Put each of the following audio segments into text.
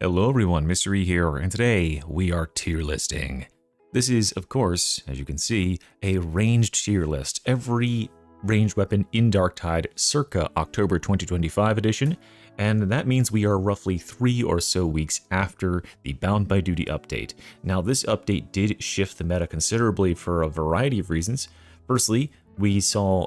Hello everyone, Mystery here, and today we are tier listing. This is, of course, as you can see, a ranged tier list. Every ranged weapon in Darktide circa October 2025 edition, and that means we are roughly 3 or so weeks after the Bound by Duty update. Now, this update did shift the meta considerably for a variety of reasons. Firstly, we saw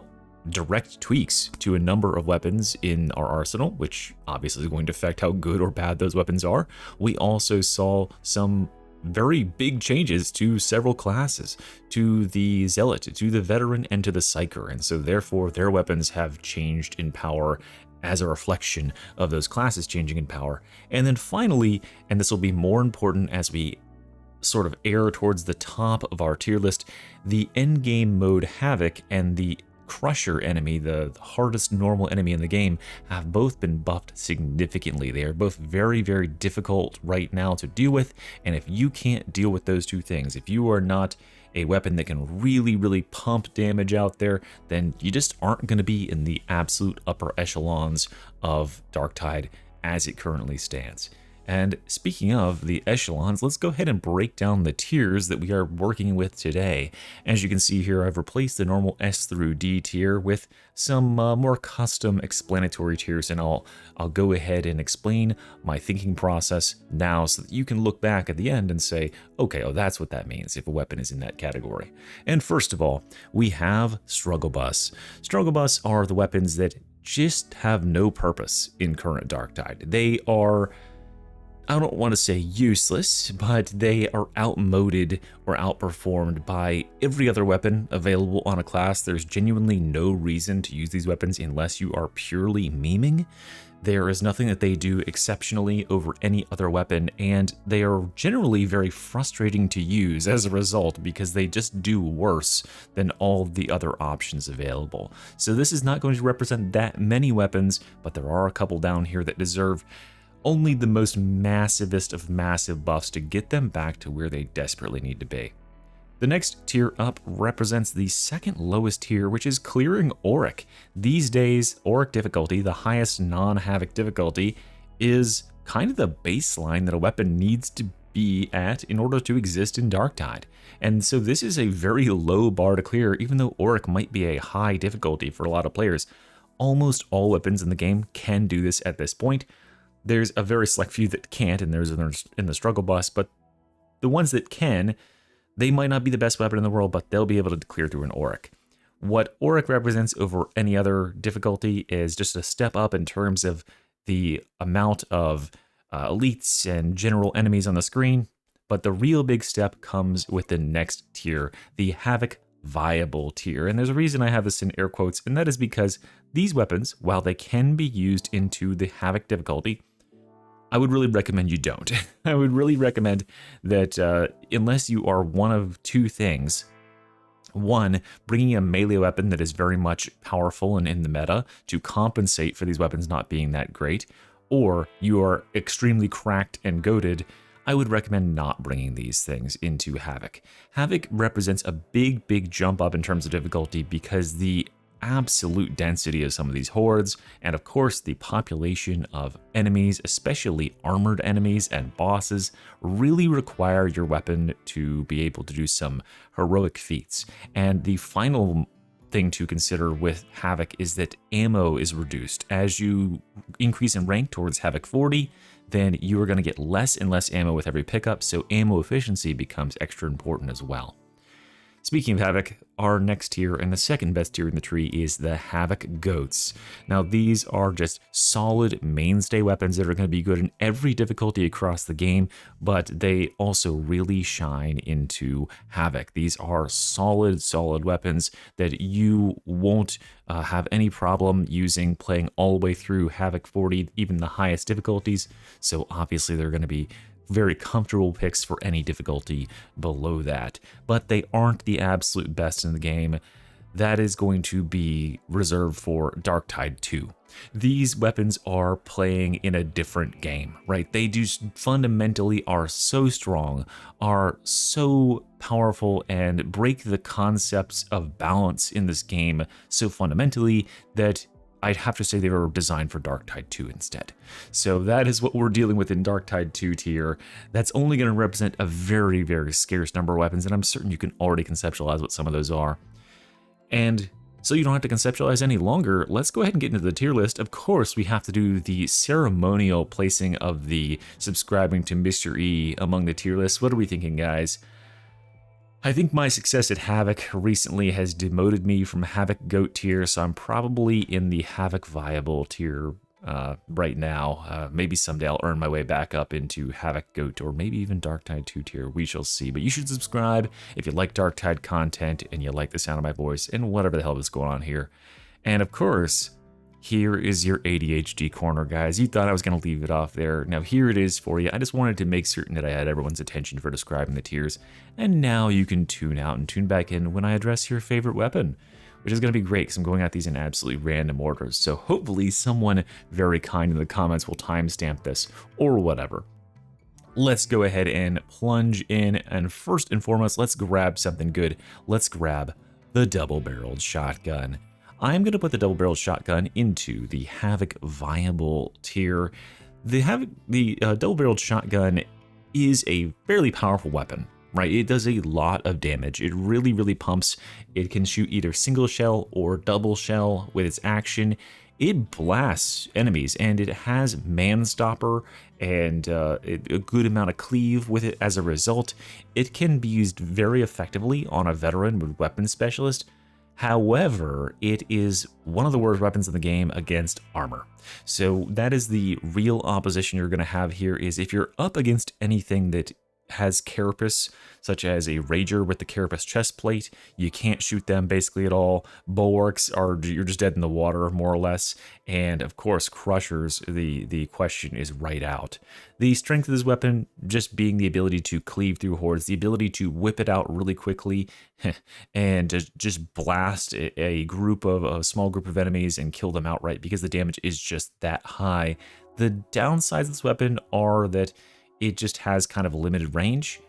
direct tweaks to a number of weapons in our arsenal, which obviously is going to affect how good or bad those weapons are. We also saw some very big changes to several classes, to the Zealot, to the Veteran, and to the Psyker, and so therefore their weapons have changed in power as a reflection of those classes changing in power. And then finally, and this will be more important as we sort of err towards the top of our tier list, the endgame mode Havoc and the Crusher enemy, the hardest normal enemy in the game, have both been buffed significantly. They are both very, very difficult right now to deal with, and if you can't deal with those two things, if you are not a weapon that can really pump damage out there, then you just aren't going to be in the absolute upper echelons of Darktide as it currently stands. And speaking of the echelons, let's go ahead and break down the tiers that we are working with today. As you can see here, I've replaced the normal S through D tier with some more custom explanatory tiers, and I'll go ahead and explain my thinking process now so that you can look back at the end and say, okay, oh, that's what that means if a weapon is in that category. And first of all, we have Struggle Bus. Struggle Bus are the weapons that just have no purpose in current Darktide. They are, I don't want to say useless, but they are outmoded or outperformed by every other weapon available on a class. There's genuinely no reason to use these weapons unless you are purely memeing. There is nothing that they do exceptionally over any other weapon, and they are generally very frustrating to use as a result because they just do worse than all the other options available. So this is not going to represent that many weapons, but there are a couple down here that deserve only the most massivest of massive buffs to get them back to where they desperately need to be. The next tier up represents the second lowest tier, which is clearing Auric. These days, Auric difficulty, the highest non-Havoc difficulty, is kind of the baseline that a weapon needs to be at in order to exist in Darktide. And so this is a very low bar to clear, even though Auric might be a high difficulty for a lot of players. Almost all weapons in the game can do this at this point. There's a very select few that can't, and there's in the Struggle Bus, but the ones that can, they might not be the best weapon in the world, but they'll be able to clear through an Auric. What Auric represents over any other difficulty is just a step up in terms of the amount of elites and general enemies on the screen, but the real big step comes with the next tier, the Havoc Viable tier. And there's a reason I have this in air quotes, and that is because these weapons, while they can be used into the Havoc difficulty, I would really recommend you don't. I would really recommend that unless you are one of two things. One, bringing a melee weapon that is very much powerful and in the meta to compensate for these weapons not being that great, or you are extremely cracked and goated, I would recommend not bringing these things into Havoc. Havoc represents a big jump up in terms of difficulty because the absolute density of some of these hordes, and of course the population of enemies, especially armored enemies and bosses, really require your weapon to be able to do some heroic feats. And the final thing to consider with Havoc is that ammo is reduced. As you increase in rank towards Havoc 40, then you are going to get less and less ammo with every pickup, so ammo efficiency becomes extra important as well. Speaking of Havoc, our next tier and the second best tier in the tree is the Havoc Goats. Now these are just solid mainstay weapons that are going to be good in every difficulty across the game, but they also really shine into Havoc. These are solid weapons that you won't have any problem using playing all the way through Havoc 40, even the highest difficulties, so obviously they're going to be very comfortable picks for any difficulty below that, but they aren't the absolute best in the game. That is going to be reserved for Darktide 2. These weapons are playing in a different game, right? They just fundamentally are so strong, are so powerful, and break the concepts of balance in this game so fundamentally that I'd have to say they were designed for Darktide 2 instead. So that is what we're dealing with in Darktide 2 tier. That's only going to represent a very, very scarce number of weapons, and I'm certain you can already conceptualize what some of those are. And so you don't have to conceptualize any longer, let's go ahead and get into the tier list. Of course, we have to do the ceremonial placing of the subscribing to Mr. E among the tier list. What are we thinking, guys? I think my success at Havoc recently has demoted me from Havoc GOAT tier, so I'm probably in the Havoc Viable tier right now. Maybe someday I'll earn my way back up into Havoc GOAT, or maybe even Darktide 2 tier. We shall see. But you should subscribe if you like Darktide content and you like the sound of my voice and whatever the hell is going on here. And of course, here is your ADHD corner, guys. You thought I was going to leave it off there. Now here it is for you. I just wanted to make certain that I had everyone's attention for describing the tiers. And now you can tune out and tune back in when I address your favorite weapon, which is going to be great because I'm going at these in absolutely random orders. So hopefully someone very kind in the comments will timestamp this or whatever. Let's go ahead and plunge in, and first and foremost, let's grab something good. Let's grab the double-barreled shotgun. I'm going to put the double-barreled shotgun into the Havoc Viable tier. The double-barreled shotgun is a fairly powerful weapon, right? It does a lot of damage. It really, really pumps. It can shoot either single shell or double shell with its action. It blasts enemies, and it has man stopper and a good amount of cleave with it as a result. It can be used very effectively on a veteran with weapon specialist. However, it is one of the worst weapons in the game against armor. So that is the real opposition you're going to have here, is if you're up against anything that has carapace, such as a Rager with the carapace chest plate, you can't shoot them basically at all. Bulwarks are, you're just dead in the water more or less. And of course, Crushers, the question is right out. The strength of this weapon just being the ability to cleave through hordes, the ability to whip it out really quickly and just blast a small group of enemies and kill them outright because the damage is just that high. The downsides of this weapon are that it just has kind of a limited range.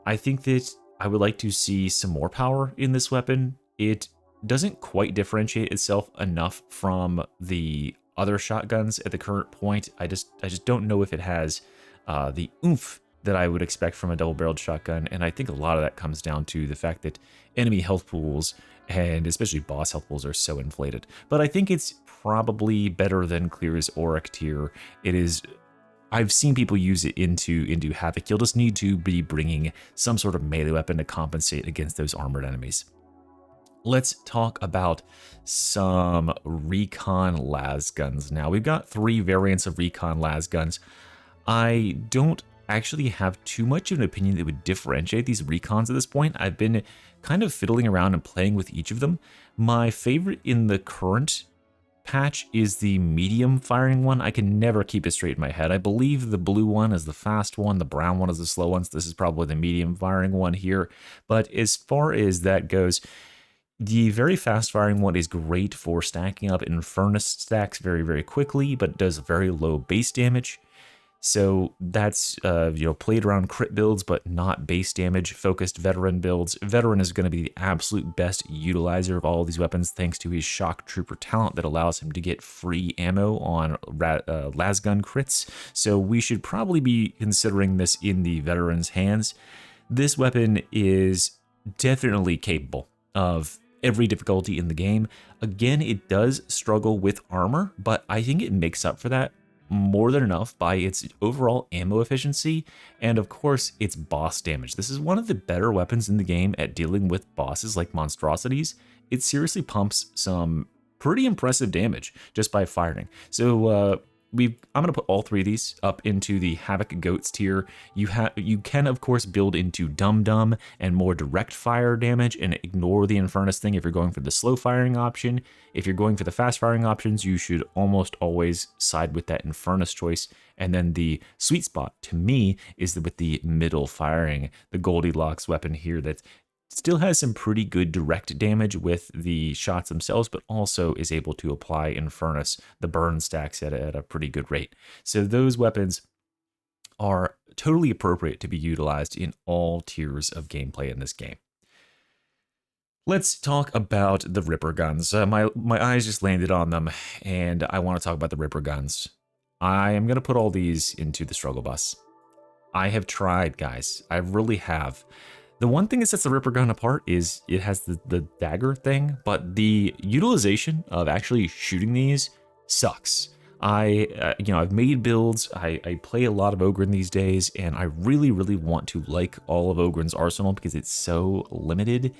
I think that I would like to see some more power in this weapon. It doesn't quite differentiate itself enough from the other shotguns at the current point. I just don't know if it has the oomph that I would expect from a double-barreled shotgun, and I think a lot of that comes down to the fact that enemy health pools, and especially boss health pools, are so inflated. But I think it's probably better than Clear's Auric tier. It is. I've seen people use it into Havoc. You'll just need to be bringing some sort of melee weapon to compensate against those armored enemies. Let's talk about some Recon Lasguns now. We've got 3 variants of Recon Lasguns. I don't actually have too much of an opinion that would differentiate these Recons at this point. I've been kind of fiddling around and playing with each of them. My favorite in the current patch is the medium firing one. I can never keep it straight in my head. I believe the blue one is the fast one, the brown one is the slow one, so this is probably the medium firing one here. But as far as that goes, the very fast firing one is great for stacking up Infernus stacks very, very quickly, but does very low base damage. So that's, played around crit builds, but not base damage focused veteran builds. Veteran is going to be the absolute best utilizer of all of these weapons thanks to his shock trooper talent that allows him to get free ammo on lasgun crits. So we should probably be considering this in the veteran's hands. This weapon is definitely capable of every difficulty in the game. Again, it does struggle with armor, but I think it makes up for that more than enough by its overall ammo efficiency and of course its boss damage. This is one of the better weapons in the game at dealing with bosses like monstrosities. It seriously pumps some pretty impressive damage just by firing. So I'm going to put all 3 of these up into the Havoc Goats tier. You can of course build into Dum Dum and more direct fire damage and ignore the Infernus thing if you're going for the slow firing option. If you're going for the fast firing options, you should almost always side with that Infernus choice. And then the sweet spot to me is with the middle firing, the Goldilocks weapon here that still has some pretty good direct damage with the shots themselves, but also is able to apply Infernus, the burn stacks at a pretty good rate. So those weapons are totally appropriate to be utilized in all tiers of gameplay in this game. Let's talk about the Ripper guns. My eyes just landed on them, and I want to talk about the Ripper guns. I am going to put all these into the struggle bus. I have tried, guys. I really have. The one thing that sets the Ripper gun apart is it has the dagger thing, but the utilization of actually shooting these sucks. I've made builds, I play a lot of Ogryn these days, and I really, really want to like all of Ogryn's arsenal because it's so limited.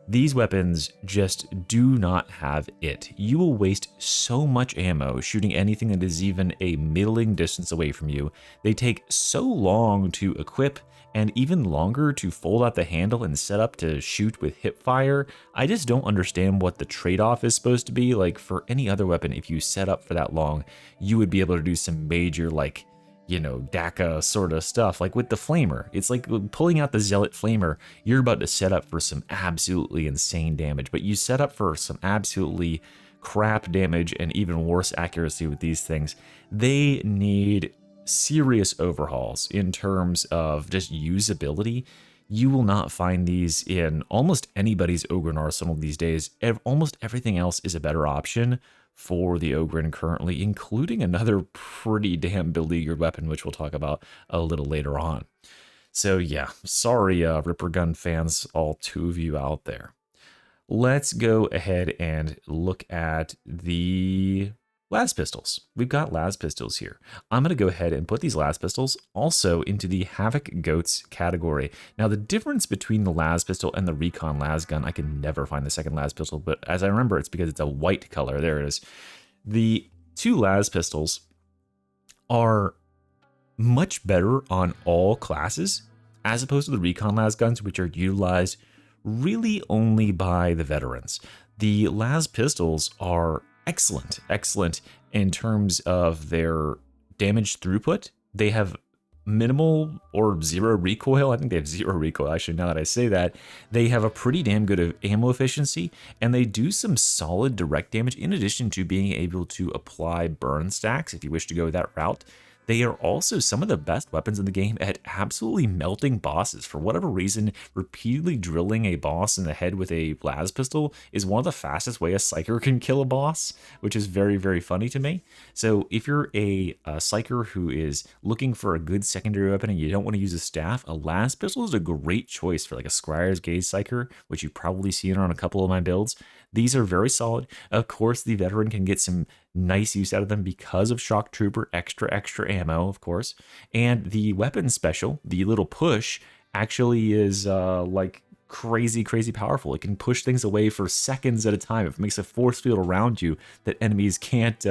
These weapons just do not have it. You will waste so much ammo shooting anything that is even a middling distance away from you. They take so long to equip and even longer to fold out the handle and set up to shoot with hip fire. I just don't understand what the trade-off is supposed to be. Like for any other weapon, if you set up for that long, you would be able to do some major DACA sort of stuff. Like with the Flamer, it's like pulling out the Zealot Flamer, you're about to set up for some absolutely insane damage, but you set up for some absolutely crap damage and even worse accuracy with these things. They need serious overhauls in terms of just usability. You will not find these in almost anybody's Ogryn arsenal these days. Almost everything else is a better option for the Ogryn currently, including another pretty damn beleaguered weapon, which we'll talk about a little later on. So yeah, sorry Ripper gun fans, all two of you out there. Let's go ahead and look at the las pistols. We've got las pistols here. I'm going to go ahead and put these las pistols also into the Havoc Goats category. Now, the difference between the las pistol and the Recon Lasgun, I can never find the second las pistol, but as I remember, it's because it's a white color. There it is. The two las pistols are much better on all classes, as opposed to the Recon Lasguns, which are utilized really only by the veterans. The las pistols are excellent in terms of their damage throughput. They have minimal or zero recoil. I think they have zero recoil, actually, now that I say that. They have a pretty damn good ammo efficiency, and they do some solid direct damage in addition to being able to apply burn stacks if you wish to go that route. They are also some of the best weapons in the game at absolutely melting bosses. For whatever reason, repeatedly drilling a boss in the head with a las pistol is one of the fastest way a psyker can kill a boss, which is very, very funny to me. So if you're a psyker who is looking for a good secondary weapon and you don't want to use a staff, a las pistol is a great choice for like a Scryer's Gaze psyker, which you've probably seen on a couple of my builds. These are very solid. Of course, the veteran can get some nice use out of them because of Shock Trooper, extra ammo, of course. And the weapon special, the little push, actually is like crazy powerful. It can push things away for seconds at a time. It makes a force field around you that enemies can't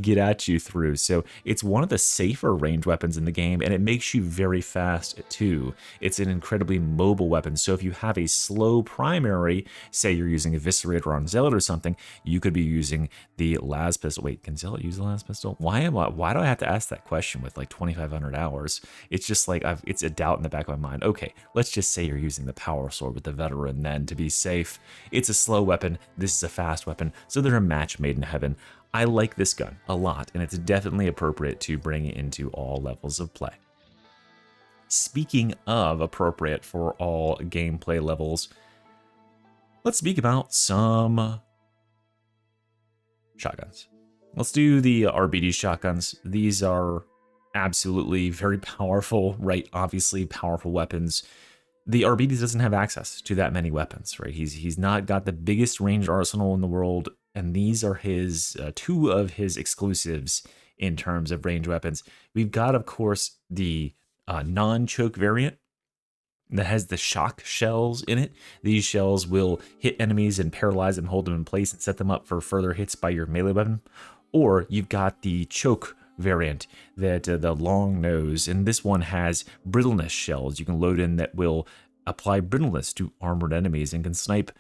get at you through. So it's one of the safer range weapons in the game, and it makes you very fast too. It's an incredibly mobile weapon. So if you have a slow primary, say you're using Eviscerator on Zealot or something, you could be using the las pistol. Wait, can Zealot use the las pistol? Why do I have to ask that question with like 2,500 hours? It's just like it's a doubt in the back of my mind. Okay, let's just say you're using the power sword with the veteran then to be safe. It's a slow weapon. This is a fast weapon. So they're a match made in heaven. I like this gun a lot, and it's definitely appropriate to bring it into all levels of play. Speaking of appropriate for all gameplay levels, let's speak about some shotguns. Let's do the RBD shotguns. These are absolutely very powerful, right? Obviously powerful weapons. The RBD doesn't have access to that many weapons, right? He's not got the biggest ranged arsenal in the world, and these are his two of his exclusives in terms of range weapons. We've got, of course, the non-choke variant that has the shock shells in it. These shells will hit enemies and paralyze them, hold them in place, and set them up for further hits by your melee weapon. Or you've got the choke variant, that the long nose, and this one has brittleness shells you can load in that will apply brittleness to armored enemies and can snipe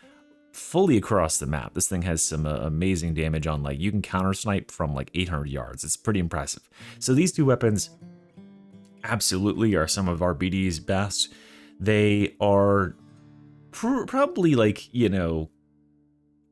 fully across the map. This thing has some amazing damage on, like, you can counter snipe from like 800 yards. It's pretty impressive. So these two weapons absolutely are some of RBD's best. They are probably, like, you know,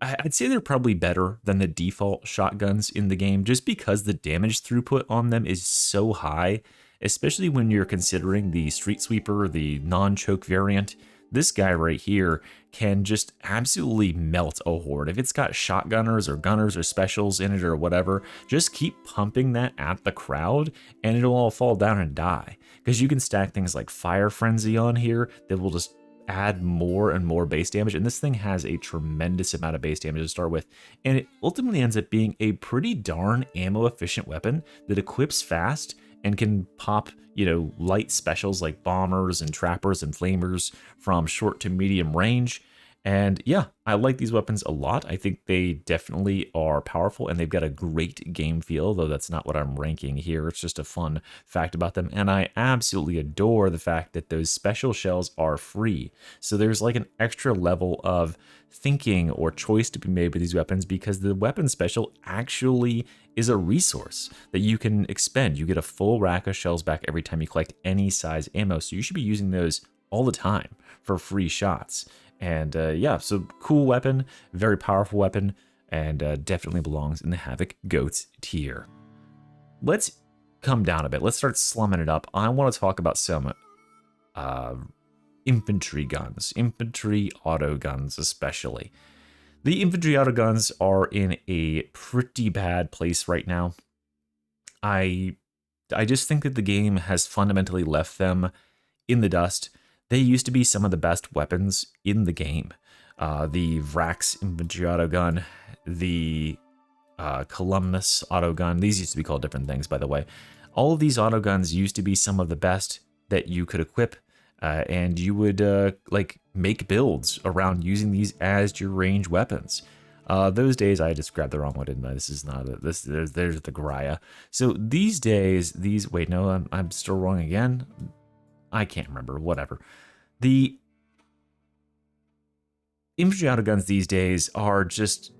I'd say they're probably better than the default shotguns in the game, just because the damage throughput on them is so high, especially when you're considering the Street Sweeper, the non-choke variant. this guy right here can just absolutely melt a horde. If it's got shotgunners or gunners or specials in it or whatever, just keep pumping that at the crowd and it'll all fall down and die. Because you can stack things like Fire Frenzy on here that will just add more and more base damage, and this thing has a tremendous amount of base damage to start with, and it ultimately ends up being a pretty darn ammo efficient weapon that equips fast and can pop, you know, light specials like bombers and trappers and flamers from short to medium range. And yeah, I like these weapons a lot. I think they definitely are powerful and they've got a great game feel, though that's not what I'm ranking here. It's just a fun fact about them. And I absolutely adore the fact that those special shells are free. So there's like an extra level of thinking or choice to be made with these weapons because the weapon special actually is a resource that you can expend. You get a full rack of shells back every time you collect any size ammo. So you should be using those all the time for free shots. And yeah, so cool weapon, very powerful weapon, and definitely belongs in the Havoc Goats tier. Let's come down a bit. Let's start slumming it up. I want to talk about some infantry guns, infantry autoguns especially. The infantry autoguns are in a pretty bad place right now. I just think that the game has fundamentally left them in the dust. They used to be some of the best weapons in the game. The Vrax Infantry Autogun, the Columnus Autogun, these used to be called different things, by the way. All of these autoguns used to be some of the best that you could equip, and you would like make builds around using these as your range weapons. Those days, I just grabbed the wrong one, didn't I? This is not this. There's the Graya. So these days, wait, no, I'm still wrong again. I can't remember, whatever. The infantry autoguns these days are just,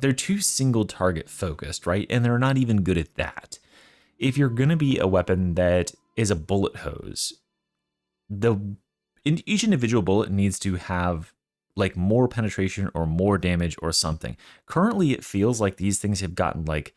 they're too single target focused, right? And they're not even good at that. If you're going to be a weapon that is a bullet hose, each individual bullet needs to have like more penetration or more damage or something. Currently, it feels like these things have gotten like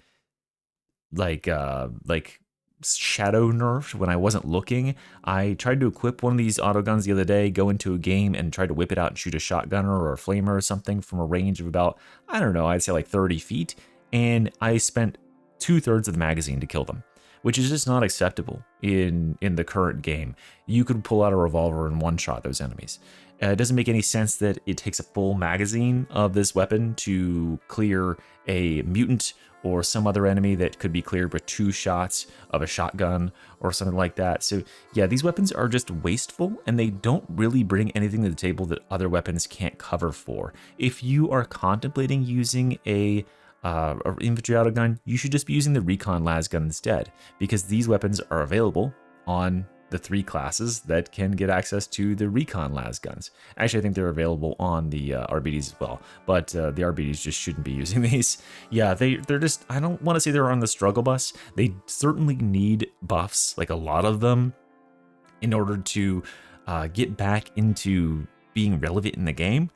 shadow nerfed when I wasn't looking. I tried to equip one of these autoguns the other day, go into a game and try to whip it out and shoot a shotgunner or a flamer or something from a range of about, I don't know, I'd say like 30 feet. And I spent 2/3 of the magazine to kill them, which is just not acceptable in the current game. You could pull out a revolver and one-shot those enemies. It doesn't make any sense that it takes a full magazine of this weapon to clear a mutant or some other enemy that could be cleared with 2 shots of a shotgun or something like that. So yeah, these weapons are just wasteful and they don't really bring anything to the table that other weapons can't cover for. If you are contemplating using a infantry autogun, you should just be using the Recon Lasgun instead, because these weapons are available on the 3 classes that can get access to the Recon Lasguns. Actually, I think they're available on the RBDs as well, but the RBDs just shouldn't be using these. Yeah, they're just, I don't want to say they're on the struggle bus. They certainly need buffs, like a lot of them, in order to get back into being relevant in the game.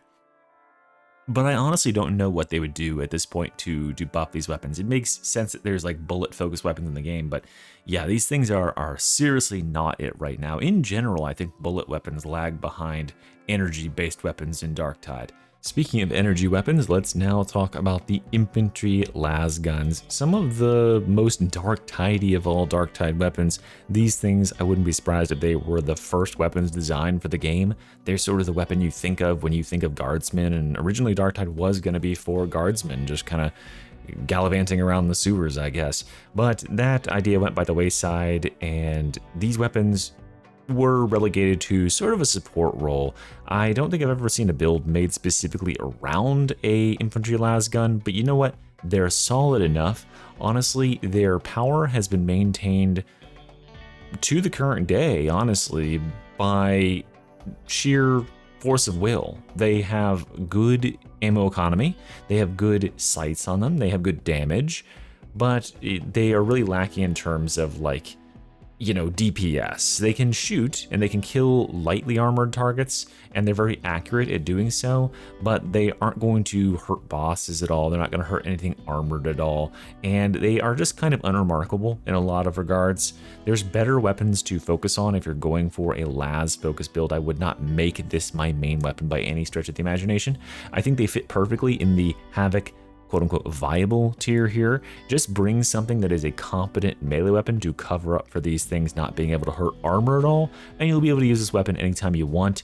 But I honestly don't know what they would do at this point to buff these weapons. It makes sense that there's like bullet-focused weapons in the game, but yeah, these things are seriously not it right now. In general, I think bullet weapons lag behind energy-based weapons in Darktide. Speaking of energy weapons, let's now talk about the Infantry Lasguns, some of the most Darktide of all Darktide weapons. These things, I wouldn't be surprised if they were the first weapons designed for the game. They're sort of the weapon you think of when you think of guardsmen, and originally Darktide was going to be for guardsmen, just kind of gallivanting around the sewers, I guess. But that idea went by the wayside, and these weapons were relegated to sort of a support role. I don't think I've ever seen a build made specifically around a infantry lasgun, but you know what? They're solid enough. Honestly, their power has been maintained to the current day, honestly, by sheer force of will. They have good ammo economy, they have good sights on them, they have good damage, but they are really lacking in terms of like you know, DPS. They can shoot and they can kill lightly armored targets, and they're very accurate at doing so, but they aren't going to hurt bosses at all. They're not going to hurt anything armored at all, and they are just kind of unremarkable in a lot of regards. There's better weapons to focus on if you're going for a Las focus build. I would not make this my main weapon by any stretch of the imagination. I think they fit perfectly in the Havoc quote-unquote viable tier here. Just bring something that is a competent melee weapon to cover up for these things not being able to hurt armor at all, and you'll be able to use this weapon anytime you want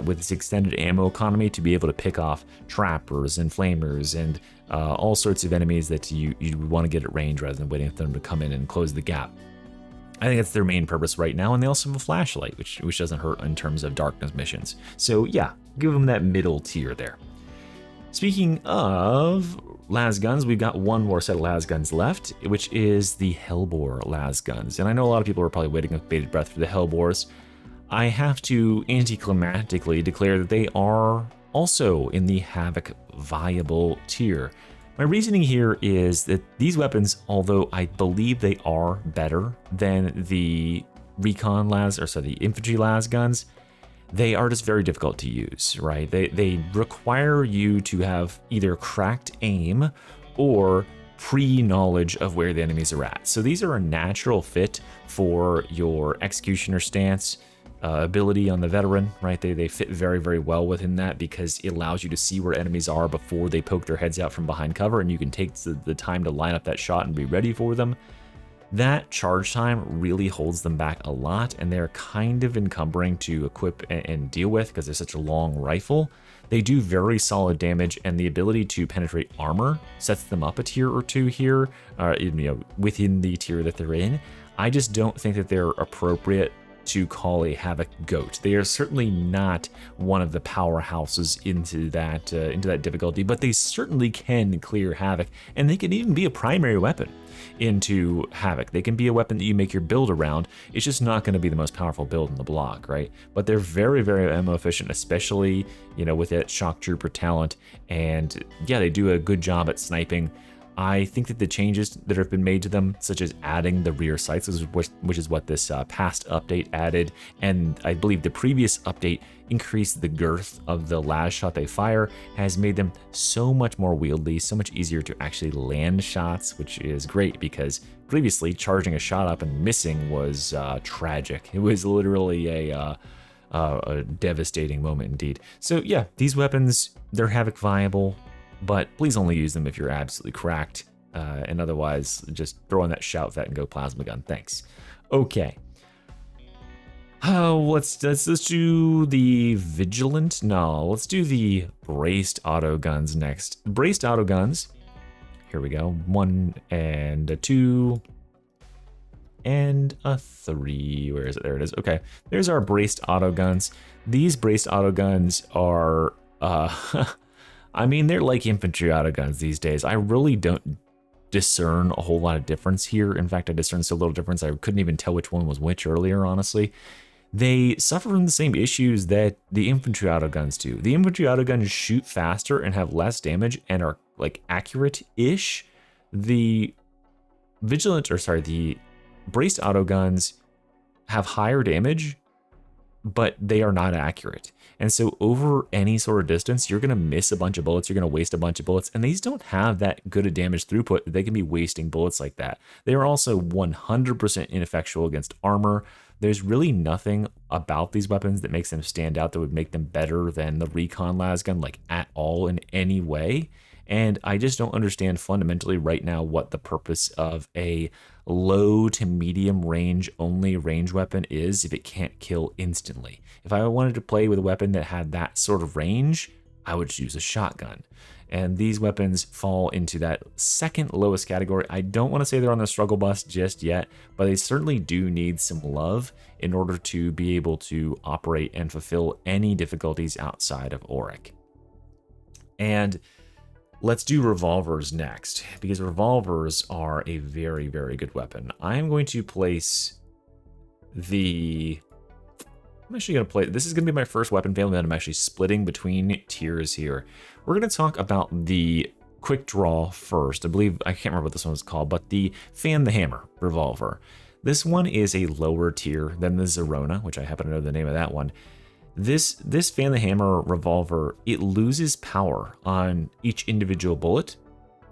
with its extended ammo economy to be able to pick off trappers and flamers and all sorts of enemies that you want to get at range rather than waiting for them to come in and close the gap. I think that's their main purpose right now, and they also have a flashlight, which doesn't hurt in terms of darkness missions. So yeah, give them that middle tier there. Speaking of Lasguns, we've got one more set of Lasguns left, which is the Hellbore Lasguns. And I know a lot of people are probably waiting with bated breath for the Hellbores. I have to anticlimactically declare that they are also in the Havoc viable tier. My reasoning here is that these weapons, although I believe they are better than the Infantry Lasguns, they are just very difficult to use, right? They require you to have either cracked aim or pre-knowledge of where the enemies are at. So these are a natural fit for your executioner stance ability on the veteran, right? They fit very, very well within that because it allows you to see where enemies are before they poke their heads out from behind cover, and you can take the time to line up that shot and be ready for them. That charge time really holds them back a lot, and they're kind of encumbering to equip and deal with because they're such a long rifle. They do very solid damage, and the ability to penetrate armor sets them up a tier or two here, within the tier that they're in. I just don't think that they're appropriate to call a Havoc GOAT. They are certainly not one of the powerhouses into that difficulty, but they certainly can clear Havoc, and they can even be a primary weapon into Havoc. They can be a weapon that you make your build around. It's just not going to be the most powerful build in the block, right? But they're very, very ammo efficient, especially, with that shock trooper talent. And yeah, they do a good job at sniping. I think that the changes that have been made to them, such as adding the rear sights, which is what this past update added, and I believe the previous update increased the girth of the last shot they fire, has made them so much more wieldy, so much easier to actually land shots, which is great because previously charging a shot up and missing was tragic. It was literally a devastating moment indeed. So yeah, these weapons, they're Havoc viable, but please only use them if you're absolutely cracked, and otherwise just throw on that shout vet and go plasma gun. Thanks. Okay. Let's do the Vigilant. No, let's do the Braced Autoguns next. Braced Autoguns. Here we go. 1 and a 2 and a 3. Where is it? There it is. Okay. There's our Braced Autoguns. These Braced Autoguns are I mean, they're like Infantry Autoguns these days. I really don't discern a whole lot of difference here. In fact, I discern so little difference, I couldn't even tell which one was which earlier, honestly. They suffer from the same issues that the Infantry Autoguns do. The Infantry Autoguns shoot faster and have less damage and are, like, accurate-ish. The the Braced Autoguns have higher damage, but they are not accurate. And so over any sort of distance, you're going to miss a bunch of bullets, you're going to waste a bunch of bullets, and these don't have that good a damage throughput. They can be wasting bullets like that. They are also 100% ineffectual against armor. There's really nothing about these weapons that makes them stand out that would make them better than the Recon Lasgun, like at all in any way. And I just don't understand fundamentally right now what the purpose of a low to medium range only range weapon is if it can't kill instantly. If I wanted to play with a weapon that had that sort of range, I would use a shotgun. And these weapons fall into that second lowest category. I don't want to say they're on the struggle bus just yet, but they certainly do need some love in order to be able to operate and fulfill any difficulties outside of Auric. And let's do revolvers next, because revolvers are a very, very good weapon. I'm going to place I'm actually going to play, this is going to be my first weapon family that I'm actually splitting between tiers here. We're going to talk about the quick draw first. I can't remember what this one was called, but the Fan the Hammer revolver. This one is a lower tier than the Zerona, which I happen to know the name of that one. This Fan the Hammer revolver, it loses power on each individual bullet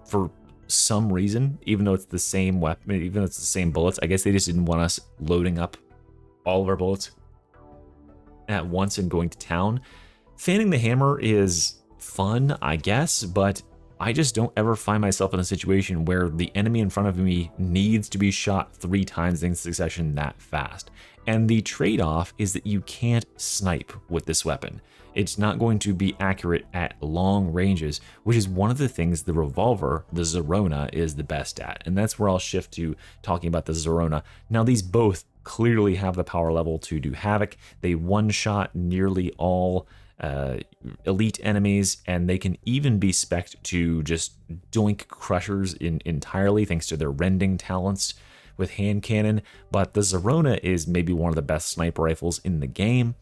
for some reason, even though it's the same weapon, even though it's the same bullets. I guess they just didn't want us loading up all of our bullets at once and going to town. Fanning the hammer is fun, I guess, but I just don't ever find myself in a situation where the enemy in front of me needs to be shot 3 times in succession that fast. And the trade-off is that you can't snipe with this weapon. It's not going to be accurate at long ranges, which is one of the things the revolver, the Zerona, is the best at. And that's where I'll shift to talking about the Zerona. Now, these both clearly have the power level to do havoc. They one-shot nearly all elite enemies, and they can even be spec'd to just doink crushers entirely thanks to their rending talents with hand cannon. But the Zerona is maybe one of the best sniper rifles in the game.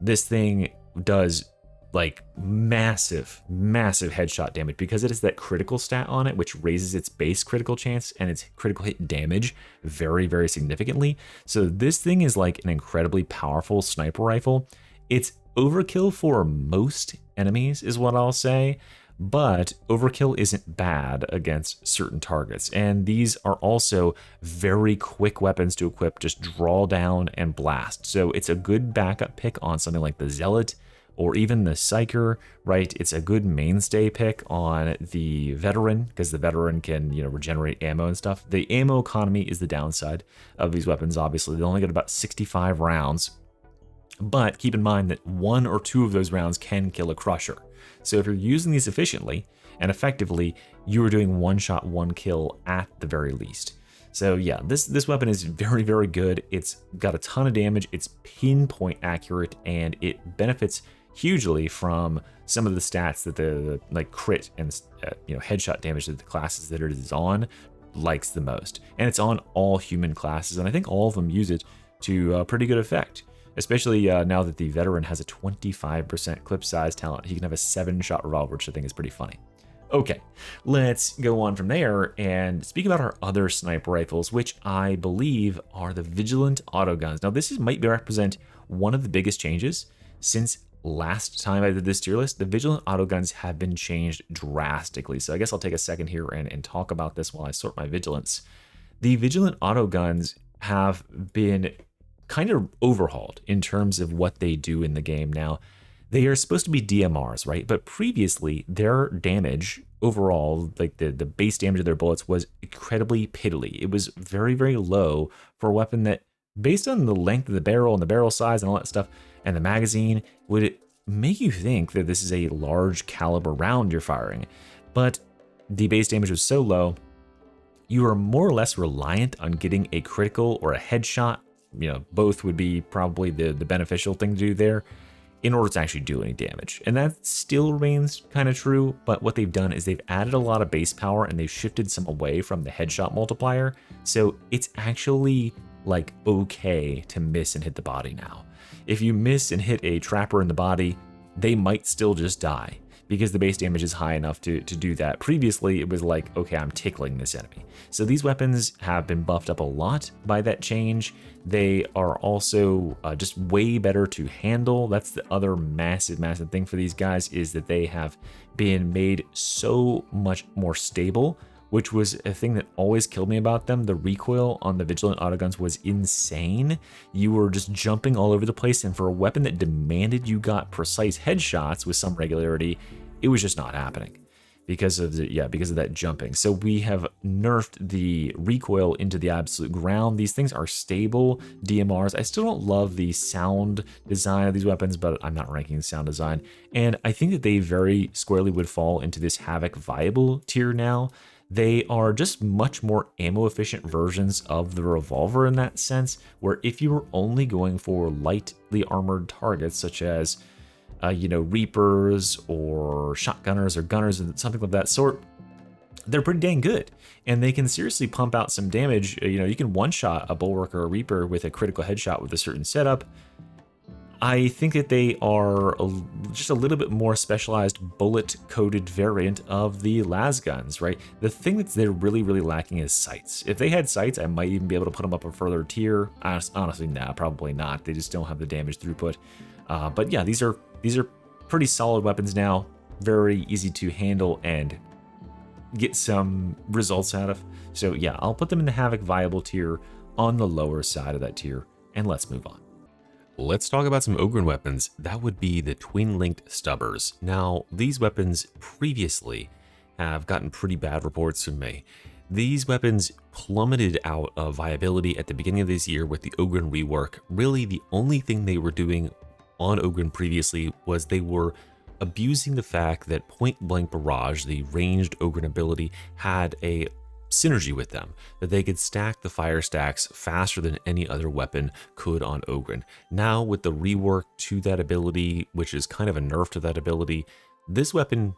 This thing does like massive headshot damage because it has that critical stat on it, which raises its base critical chance and its critical hit damage very significantly. So this thing is like an incredibly powerful sniper rifle. It's overkill for most enemies is what I'll say, but overkill isn't bad against certain targets. And these are also very quick weapons to equip, just draw down and blast. So it's a good backup pick on something like the Zealot or even the Psyker, right? It's a good mainstay pick on the Veteran because the Veteran can, regenerate ammo and stuff. The ammo economy is the downside of these weapons, obviously. They only get about 65 rounds. But keep in mind that 1 or 2 of those rounds can kill a crusher. So if you're using these efficiently and effectively, you are doing 1 shot, 1 kill at the very least. So yeah, this weapon is very good. It's got a ton of damage. It's pinpoint accurate, and it benefits hugely from some of the stats that the like crit and headshot damage that the classes that it is on likes the most. And it's on all human classes, and I think all of them use it to pretty good effect. Especially now that the Veteran has a 25% clip size talent. He can have a 7-shot revolver, which I think is pretty funny. Okay, let's go on from there and speak about our other sniper rifles, which I believe are the Vigilant Autoguns. Now, this might represent one of the biggest changes since last time I did this tier list. The Vigilant Autoguns have been changed drastically. So I guess I'll take a second here and talk about this while I sort my vigilance. The Vigilant Autoguns have been kind of overhauled in terms of what they do in the game now. They are supposed to be DMRs, right? But previously, their damage overall, like the base damage of their bullets, was incredibly piddly. It was very low for a weapon that, based on the length of the barrel and the barrel size and all that stuff, and the magazine, would make you think that this is a large caliber round you're firing. But the base damage was so low, you are more or less reliant on getting a critical or a headshot. Both would be probably the beneficial thing to do there in order to actually do any damage. And that still remains kind of true, but what they've done is they've added a lot of base power and they've shifted some away from the headshot multiplier. So it's actually like okay to miss and hit the body now. If you miss and hit a trapper in the body, they might still just die because the base damage is high enough to do that. Previously, it was like, okay, I'm tickling this enemy. So these weapons have been buffed up a lot by that change. They are also just way better to handle. That's the other massive thing for these guys, is that they have been made so much more stable, which was a thing that always killed me about them. The recoil on the Vigilant Autoguns was insane. You were just jumping all over the place, and for a weapon that demanded you got precise headshots with some regularity, it was just not happening because of that jumping. So we have nerfed the recoil into the absolute ground. These things are stable DMRs. I still don't love the sound design of these weapons, but I'm not ranking the sound design. And I think that they very squarely would fall into this Havoc viable tier now. They are just much more ammo efficient versions of the revolver in that sense, where if you were only going for lightly armored targets such as Reapers or shotgunners or gunners and something of that sort, they're pretty dang good. And they can seriously pump out some damage. You can one-shot a Bulwark or a Reaper with a critical headshot with a certain setup. I think that they are just a little bit more specialized bullet-coated variant of the Lasguns, right? The thing that they're really, really lacking is sights. If they had sights, I might even be able to put them up a further tier. Honestly, nah, probably not. They just don't have the damage throughput. But yeah, these are pretty solid weapons now. Very easy to handle and get some results out of. So yeah, I'll put them in the Havoc Viable tier on the lower side of that tier, and let's move on. Let's talk about some Ogryn weapons. That would be the twin-linked Stubbers. Now, these weapons previously have gotten pretty bad reports from me. These weapons plummeted out of viability at the beginning of this year with the Ogryn rework. Really, the only thing they were doing on Ogryn previously was they were abusing the fact that point-blank barrage, the ranged Ogryn ability, had a synergy with them, that they could stack the fire stacks faster than any other weapon could on Ogryn. Now with the rework to that ability, which is kind of a nerf to that ability, this weapon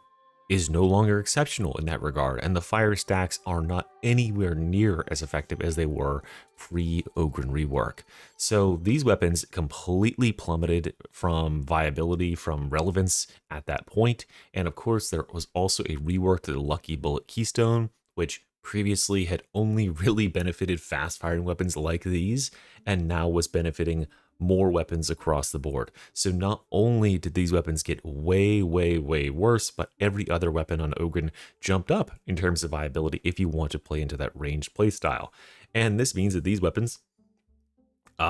is no longer exceptional in that regard, and the fire stacks are not anywhere near as effective as they were pre-Ogryn rework. So these weapons completely plummeted from viability, from relevance at that point, and of course there was also a rework to the Lucky Bullet Keystone, which previously had only really benefited fast-firing weapons like these, and now was benefiting more weapons across the board. So not only did these weapons get way, way, way worse, but every other weapon on Ogryn jumped up in terms of viability if you want to play into that ranged playstyle. And this means that these weapons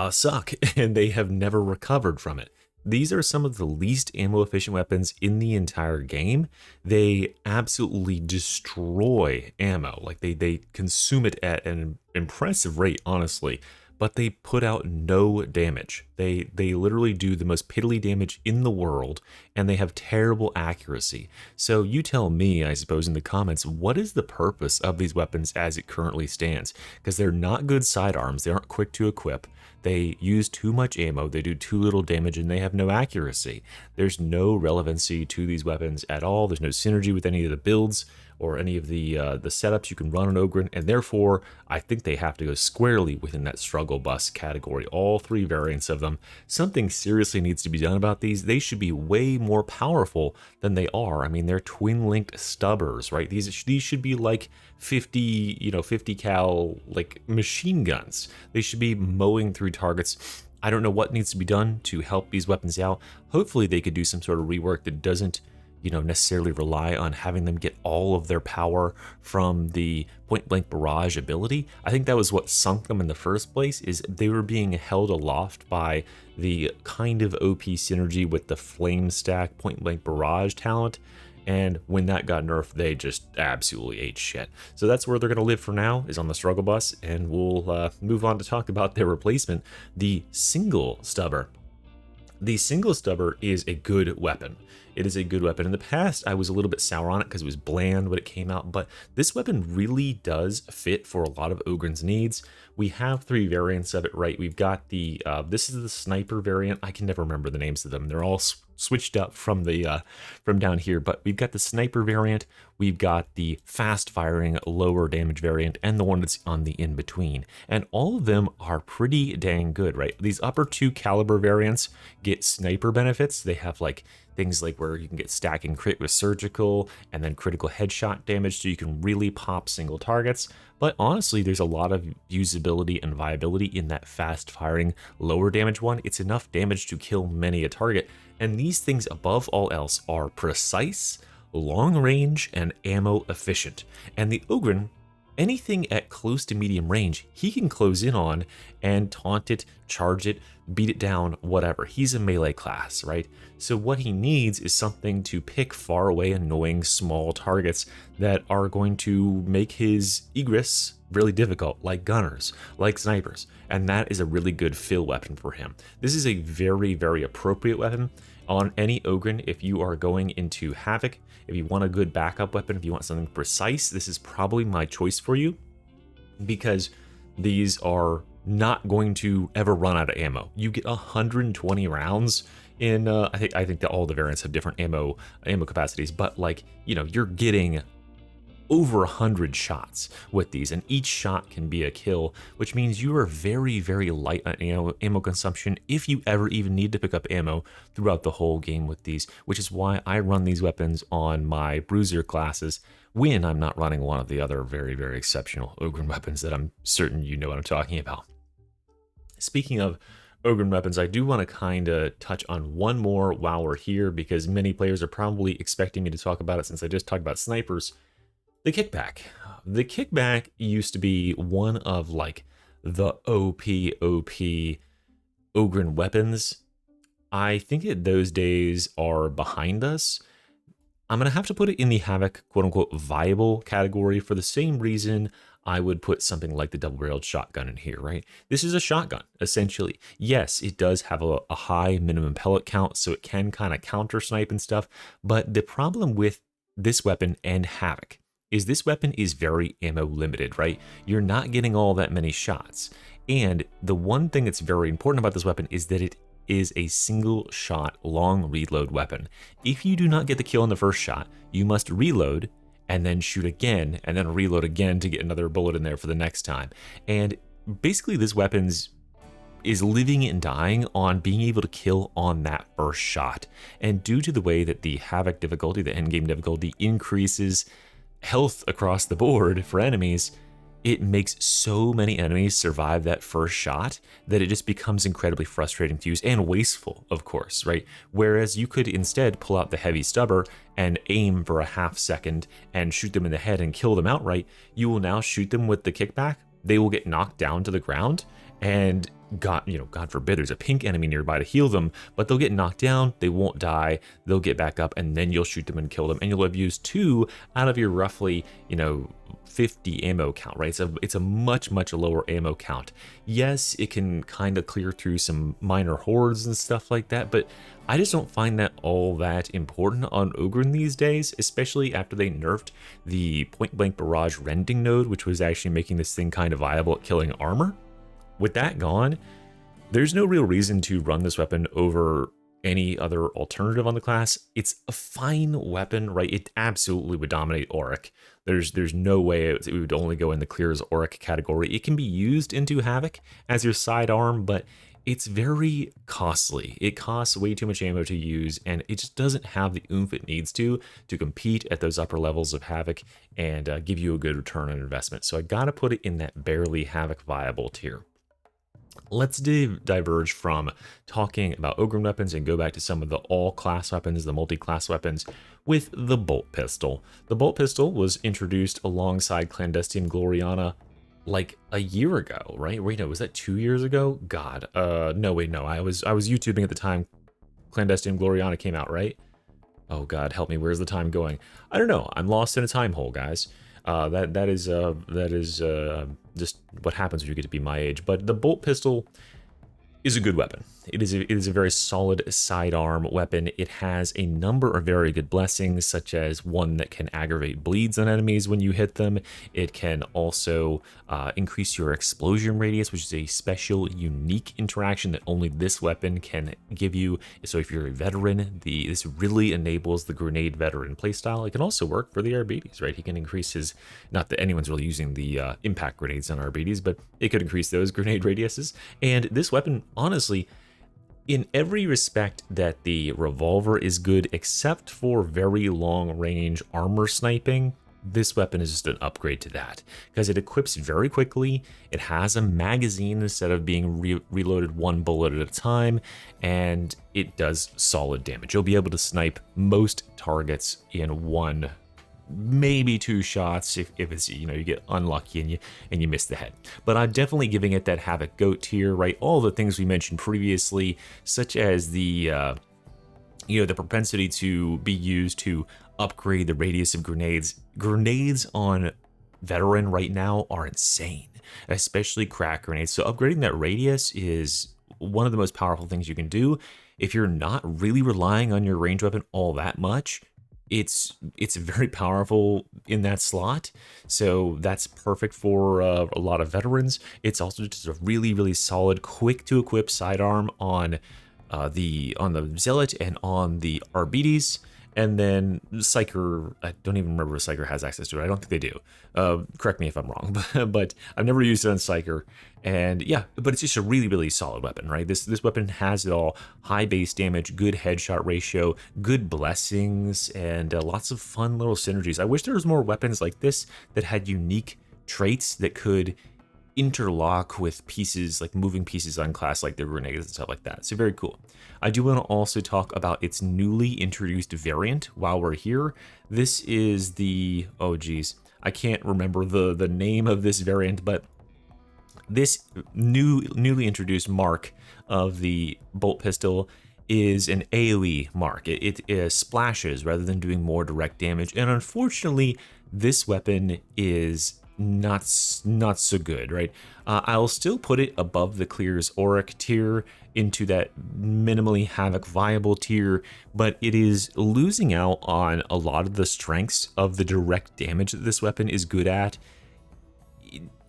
suck, and they have never recovered from it. These are some of the least ammo efficient weapons in the entire game. They absolutely destroy ammo. Like they consume it at an impressive rate, honestly, but they put out no damage. They literally do the most piddly damage in the world, and they have terrible accuracy. So you tell me, I suppose, in the comments, what is the purpose of these weapons as it currently stands? Because they're not good sidearms. They aren't quick to equip. They use too much ammo, they do too little damage, and they have no accuracy. There's no relevancy to these weapons at all. There's no synergy with any of the builds or any of the setups you can run on Ogryn, and therefore I think they have to go squarely within that struggle bus category, all three variants of them. Something seriously needs to be done about these. They should be way more powerful than they are. I mean, they're twin-linked Stubbers, right? These should be like 50 cal like machine guns. They should be mowing through targets. I don't know what needs to be done to help these weapons out. Hopefully they could do some sort of rework that doesn't necessarily rely on having them get all of their power from the point-blank barrage ability. I think that was what sunk them in the first place, is they were being held aloft by the kind of OP synergy with the flame stack point-blank barrage talent. And when that got nerfed, they just absolutely ate shit. So that's where they're going to live for now, is on the struggle bus, and we'll move on to talk about their replacement, the single stubber. The single stubber is a good weapon. It is a good weapon. In the past, I was a little bit sour on it because it was bland when it came out, but this weapon really does fit for a lot of Ogryn's needs. We have three variants of it, right? We've got the, this is the sniper variant. I can never remember the names of them. They're all switched up from the from down here, but we've got the sniper variant, we've got the fast firing lower damage variant, and the one that's on the in between, and all of them are pretty dang good, right? These upper two caliber variants get sniper benefits. They have like things like where you can get stack and crit with surgical and then critical headshot damage, so you can really pop single targets. But honestly, there's a lot of usability and viability in that fast firing lower damage one. It's enough damage to kill many a target. And these things above all else are precise, long range, and ammo efficient. And the Ogryn, anything at close to medium range, he can close in on and taunt it, charge it, beat it down, whatever. He's a melee class, right? So what he needs is something to pick far away, annoying, small targets that are going to make his egress really difficult, like gunners, like snipers, and that is a really good fill weapon for him. This is a very, very appropriate weapon on any Ogryn if you are going into Havoc. If you want a good backup weapon, if you want something precise, this is probably my choice for you, because these are not going to ever run out of ammo. You get 120 rounds in I think that all the variants have different ammo capacities, but like, you're getting over 100 shots with these, and each shot can be a kill, which means you are very, very light on ammo consumption if you ever even need to pick up ammo throughout the whole game with these, which is why I run these weapons on my bruiser classes when I'm not running one of the other very, very exceptional Ogryn weapons that I'm certain you know what I'm talking about. Speaking of Ogryn weapons, I do want to kind of touch on one more while we're here, because many players are probably expecting me to talk about it since I just talked about snipers. The Kickback. The Kickback used to be one of like the OP Ogryn weapons. I think that those days are behind us. I'm going to have to put it in the Havoc quote-unquote viable category for the same reason I would put something like the double-barreled shotgun in here, right? This is a shotgun, essentially. Yes, it does have a high minimum pellet count, so it can kind of counter-snipe and stuff, but the problem with this weapon and Havoc is this weapon is very ammo limited, right? You're not getting all that many shots. And the one thing that's very important about this weapon is that it is a single shot long reload weapon. If you do not get the kill in the first shot, you must reload and then shoot again and then reload again to get another bullet in there for the next time. And basically this weapon is living and dying on being able to kill on that first shot. And due to the way that the Havoc difficulty, the endgame difficulty, increases health across the board for enemies, it makes so many enemies survive that first shot that it just becomes incredibly frustrating to use and wasteful, of course, right? Whereas you could instead pull out the heavy stubber and aim for a half second and shoot them in the head and kill them outright. You will now shoot them with the Kickback. They will get knocked down to the ground, and God forbid there's a pink enemy nearby to heal them, but they'll get knocked down, they won't die, they'll get back up, and then you'll shoot them and kill them, and you'll have used 2 out of your roughly, 50 ammo count, right? It's a much lower ammo count. Yes, it can kind of clear through some minor hordes and stuff like that, but I just don't find that all that important on Ogryn these days, especially after they nerfed the point-blank barrage rending node, which was actually making this thing kind of viable at killing armor. With that gone, there's no real reason to run this weapon over any other alternative on the class. It's a fine weapon, right? It absolutely would dominate Auric. There's no way it would only go in the clear as Auric category. It can be used into Havoc as your sidearm, but it's very costly. It costs way too much ammo to use, and it just doesn't have the oomph it needs to compete at those upper levels of Havoc and give you a good return on investment. So I gotta put it in that barely Havoc viable tier. Let's diverge from talking about Ogryn weapons and go back to some of the all-class weapons, the multi-class weapons, with the Bolt Pistol. The Bolt Pistol was introduced alongside Clandestine Gloriana like a year ago, right? Wait, no, was that 2 years ago? God, no, wait, no, I was YouTubing at the time Clandestine Gloriana came out, right? Oh God, help me, where's the time going? I don't know, I'm lost in a time hole, guys. That is just what happens when you get to be my age. But the Bolt Pistol is a good weapon. It is a very solid sidearm weapon. It has a number of very good blessings, such as one that can aggravate bleeds on enemies when you hit them. It can also increase your explosion radius, which is a special, unique interaction that only this weapon can give you. So if you're a veteran, this really enables the grenade veteran playstyle. It can also work for the RBDs, right? He can increase his, not that anyone's really using the impact grenades on RBDs, but it could increase those grenade radiuses. And this weapon, honestly, in every respect that the revolver is good, except for very long range armor sniping, this weapon is just an upgrade to that, because it equips very quickly. It has a magazine instead of being reloaded one bullet at a time, and it does solid damage. You'll be able to snipe most targets in 1, maybe 2 shots if it's, you get unlucky and you miss the head. But I'm definitely giving it that Havoc GOAT tier, right? All the things we mentioned previously, such as the the propensity to be used to upgrade the radius of grenades. Grenades on veteran right now are insane, especially crack grenades. So upgrading that radius is one of the most powerful things you can do. If you're not really relying on your range weapon all that much, it's very powerful in that slot, so that's perfect for a lot of veterans. It's also just a really solid, quick to equip sidearm on the Zealot and on the RBDs, And then Psyker, I don't even remember if Psyker has access to it. I don't think they do. Correct me if I'm wrong, but I've never used it on Psyker. And yeah, but it's just a really, really solid weapon, right? This weapon has it all. High base damage, good headshot ratio, good blessings, and lots of fun little synergies. I wish there was more weapons like this that had unique traits that could interlock with pieces, like moving pieces on class, like the grenades and stuff like that. So very cool. I do want to also talk about its newly introduced variant while we're here. This is the, oh geez, I can't remember the name of this variant, but this newly introduced mark of the bolt pistol is an AoE mark. It splashes rather than doing more direct damage, and unfortunately this weapon is not so good, right? I'll still put it above the Clear's Auric tier into that minimally Havoc viable tier, but it is losing out on a lot of the strengths of the direct damage that this weapon is good at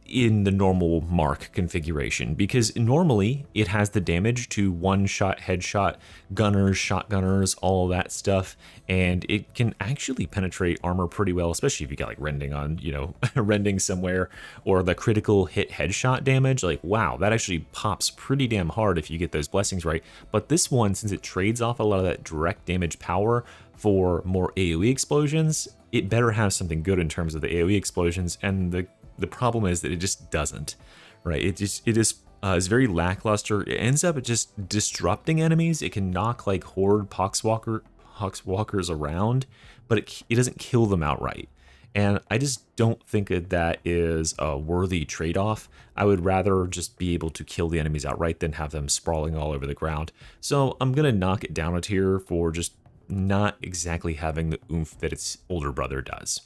in the normal mark configuration, because normally it has the damage to one-shot headshot gunners, shotgunners, all that stuff, and it can actually penetrate armor pretty well, especially if you got like rending on, you know, rending somewhere, or the critical hit headshot damage. Like, wow, that actually pops pretty damn hard if you get those blessings right. But this one, since it trades off a lot of that direct damage power for more AoE explosions, it better have something good in terms of the AoE explosions, and the problem is that it just doesn't, right? It is very lackluster. It ends up just disrupting enemies. It can knock like horde poxwalkers around, but it doesn't kill them outright. And I just don't think that is a worthy trade-off. I would rather just be able to kill the enemies outright than have them sprawling all over the ground. So I'm gonna knock it down a tier for just not exactly having the oomph that its older brother does.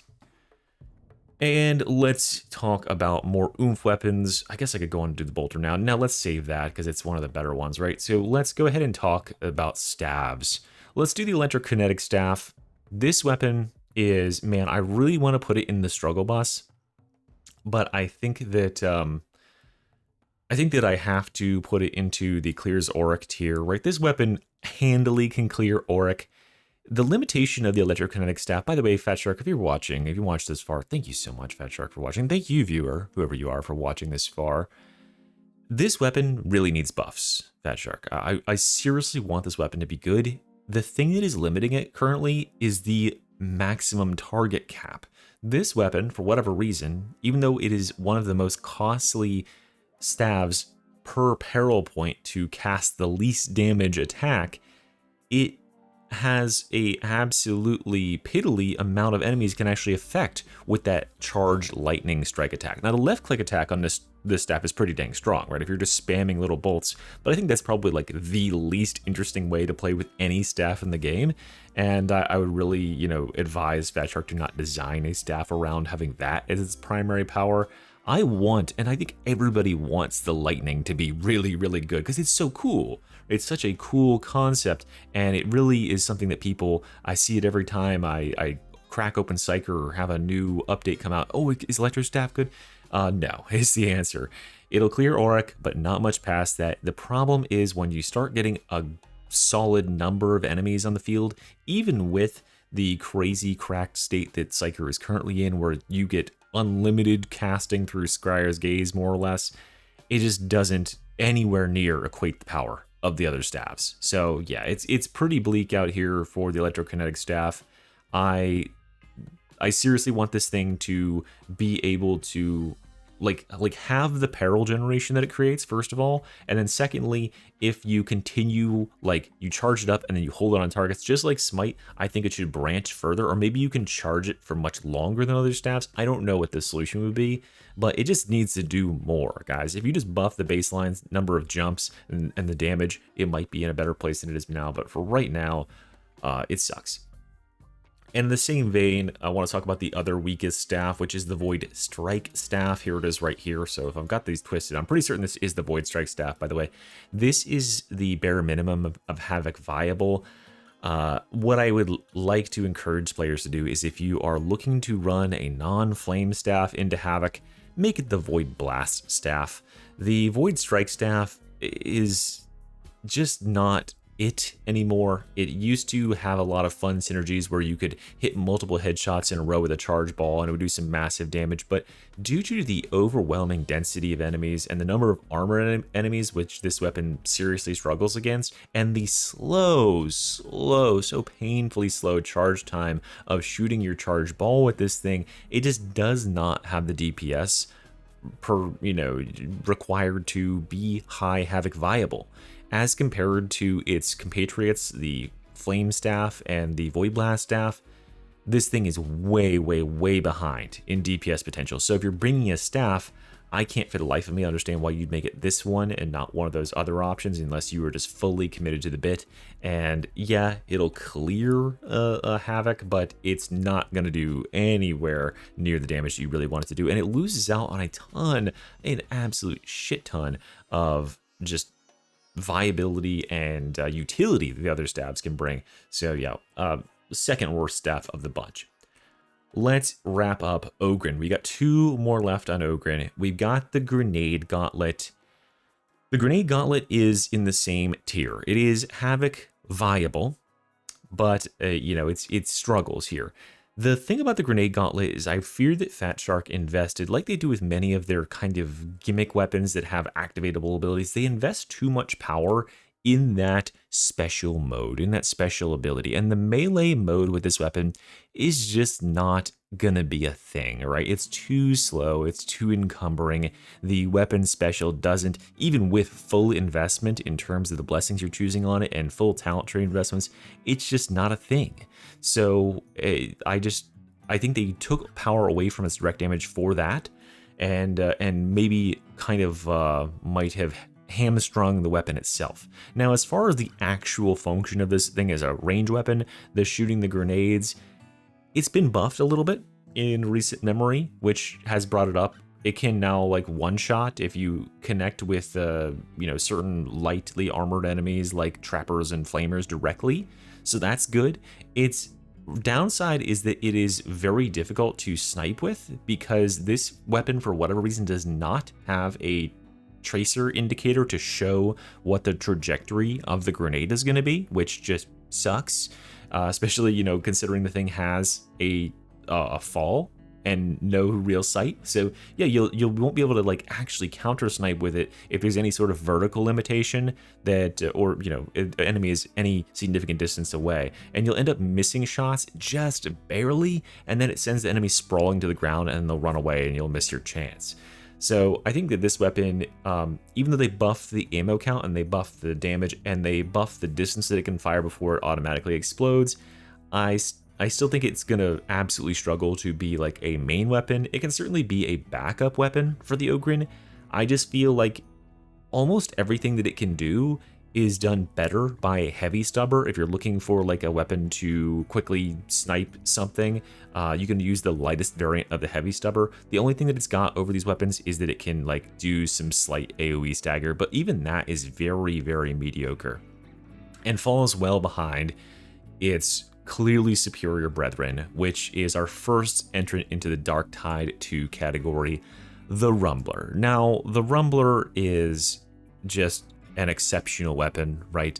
And let's talk about more oomph weapons. I guess I could go on and do the bolter now. Now let's save that because it's one of the better ones, right? So let's go ahead and talk about staves. Let's do the Electrokinetic Staff. This weapon is, man, I really want to put it in the struggle bus, but I think that I have to put it into the Clear's Auric tier, right? This weapon handily can clear Auric. The limitation of the Electrokinetic Staff, by the way, Fat Shark, if you're watching, if you watched this far, thank you so much, Fat Shark, for watching. Thank you, viewer, whoever you are, for watching this far. This weapon really needs buffs, Fat Shark. I seriously want this weapon to be good. The thing that is limiting it currently is the maximum target cap. This weapon, for whatever reason, even though it is one of the most costly staves per peril point to cast the least damage attack, it has a absolutely piddly amount of enemies can actually affect with that charged lightning strike attack. Now the left click attack on this staff is pretty dang strong, right? If you're just spamming little bolts, but I think that's probably like the least interesting way to play with any staff in the game. And I would really, you know, advise Fat Shark to not design a staff around having that as its primary power. I want, and I think everybody wants, the lightning to be really, really good because it's so cool. It's such a cool concept, and it really is something that people, I see it every time I crack open Psyker or have a new update come out. Oh, is Electro Staff good? No, is the answer. It'll clear Auric, but not much past that. The problem is when you start getting a solid number of enemies on the field, even with the crazy cracked state that Psyker is currently in, where you get unlimited casting through Scryer's Gaze, more or less, it just doesn't anywhere near equate the power of the other staffs. So yeah, it's pretty bleak out here for the Electrokinetic Staff. I seriously want this thing to be able to like have the peril generation that it creates, first of all, and then secondly, if you continue, like you charge it up and then you hold it on targets, just like Smite, I think it should branch further, or maybe you can charge it for much longer than other staffs. I don't know what the solution would be, but it just needs to do more, guys. If you just buff the baseline's number of jumps and the damage, it might be in a better place than it is now, but for right now, it sucks. And in the same vein, I want to talk about the other weakest staff, which is the Voidstrike Staff. Here it is right here. So if I've got these twisted, I'm pretty certain this is the Voidstrike Staff, by the way. This is the bare minimum of Havoc viable. What I would like to encourage players to do is, if you are looking to run a non-flame staff into Havoc, make it the Voidblast Staff. The Voidstrike Staff is just not it anymore. It used to have a lot of fun synergies where you could hit multiple headshots in a row with a charge ball and it would do some massive damage, but due to the overwhelming density of enemies and the number of armored enemies which this weapon seriously struggles against, and the slow, so painfully slow charge time of shooting your charge ball with this thing, it just does not have the DPS required to be high havoc viable as compared to its compatriots, the Flame Staff and the Voidblast Staff. This thing is way behind in DPS potential. So if you're bringing a staff, I can't for the life of me understand why you'd make it this one and not one of those other options unless you were just fully committed to the bit. And yeah, it'll clear a havoc, but it's not going to do anywhere near the damage you really want it to do. And it loses out on an absolute shit ton of just viability and utility that the other staffs can bring. So yeah, second worst staff of the bunch. Let's wrap up Ogryn. We got 2 more left on Ogryn. We've got the Grenade Gauntlet. The Grenade Gauntlet is in the same tier. It is havoc viable, but it struggles here. The thing about the Grenade Gauntlet is I fear that Fat Shark invested, like they do with many of their kind of gimmick weapons that have activatable abilities, they invest too much power in that special mode, in that special ability. And the melee mode with this weapon is just not gonna be a thing, right? It's too slow, it's too encumbering. The weapon special doesn't, even with full investment in terms of the blessings you're choosing on it and full talent tree investments, it's just not a thing. So I think they took power away from its direct damage for that, and maybe kind of might have hamstrung the weapon itself. Now, as far as the actual function of this thing as a range weapon, the shooting the grenades, it's been buffed a little bit in recent memory, which has brought it up. It can now like one-shot if you connect with certain lightly armored enemies like trappers and flamers directly. So that's good. Its downside is that it is very difficult to snipe with because this weapon, for whatever reason, does not have a tracer indicator to show what the trajectory of the grenade is going to be, which just sucks, especially considering the thing has a fall and no real sight. So yeah, you won't be able to like actually counter snipe with it if there's any sort of vertical limitation that or enemy is any significant distance away, and you'll end up missing shots just barely, and then it sends the enemy sprawling to the ground and they'll run away and you'll miss your chance. So I think that this weapon, even though they buff the ammo count and they buff the damage and they buff the distance that it can fire before it automatically explodes, I still think it's going to absolutely struggle to be like a main weapon. It can certainly be a backup weapon for the Ogryn. I just feel like almost everything that it can do is done better by a heavy stubber. If you're looking for like a weapon to quickly snipe something, you can use the lightest variant of the heavy stubber. The only thing that it's got over these weapons is that it can like do some slight AoE stagger, but even that is very mediocre and falls well behind its clearly superior brethren, which is our first entrant into the Darktide 2 category, the Rumbler. Now, the Rumbler is just an exceptional weapon, right?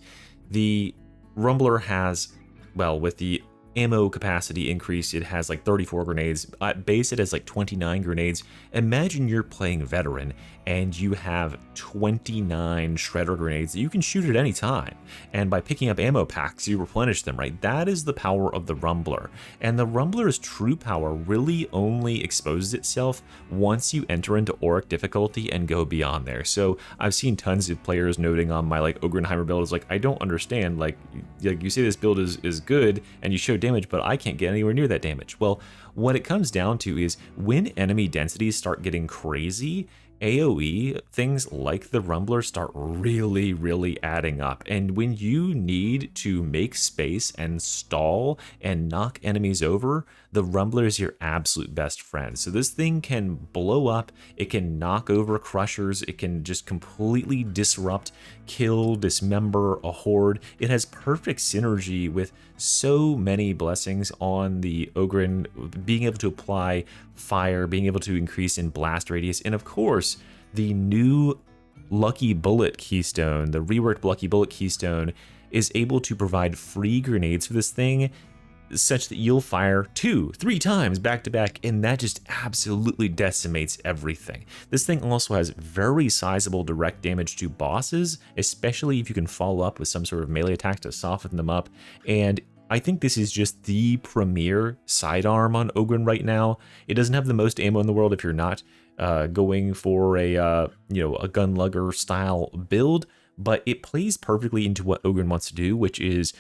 The Rumbler has, well, with the ammo capacity increase, it has like 34 grenades. At base, it has like 29 grenades. Imagine you're playing veteran and you have 29 shredder grenades that you can shoot at any time. And by picking up ammo packs, you replenish them, right? That is the power of the Rumbler. And the Rumbler's true power really only exposes itself once you enter into Auric difficulty and go beyond there. So I've seen tons of players noting on my like Ogrenheimer build is like, I don't understand, like you say this build is good and you show damage, but I can't get anywhere near that damage. Well, what it comes down to is when enemy densities start getting crazy, AoE things like the Rumbler start really adding up. And when you need to make space and stall and knock enemies over, the Rumbler is your absolute best friend. So this thing can blow up, it can knock over crushers, it can just completely disrupt, kill, dismember a horde. It has perfect synergy with so many blessings on the Ogryn, being able to apply fire, being able to increase in blast radius, and of course, the new Lucky Bullet keystone, the reworked Lucky Bullet keystone, is able to provide free grenades for this thing, such that you'll fire 2-3 times back to back, and that just absolutely decimates everything. This thing also has very sizable direct damage to bosses, especially if you can follow up with some sort of melee attack to soften them up, and I think this is just the premier sidearm on Ogryn right now. It doesn't have the most ammo in the world if you're not going for a a gunlugger style build, but it plays perfectly into what Ogryn wants to do, which is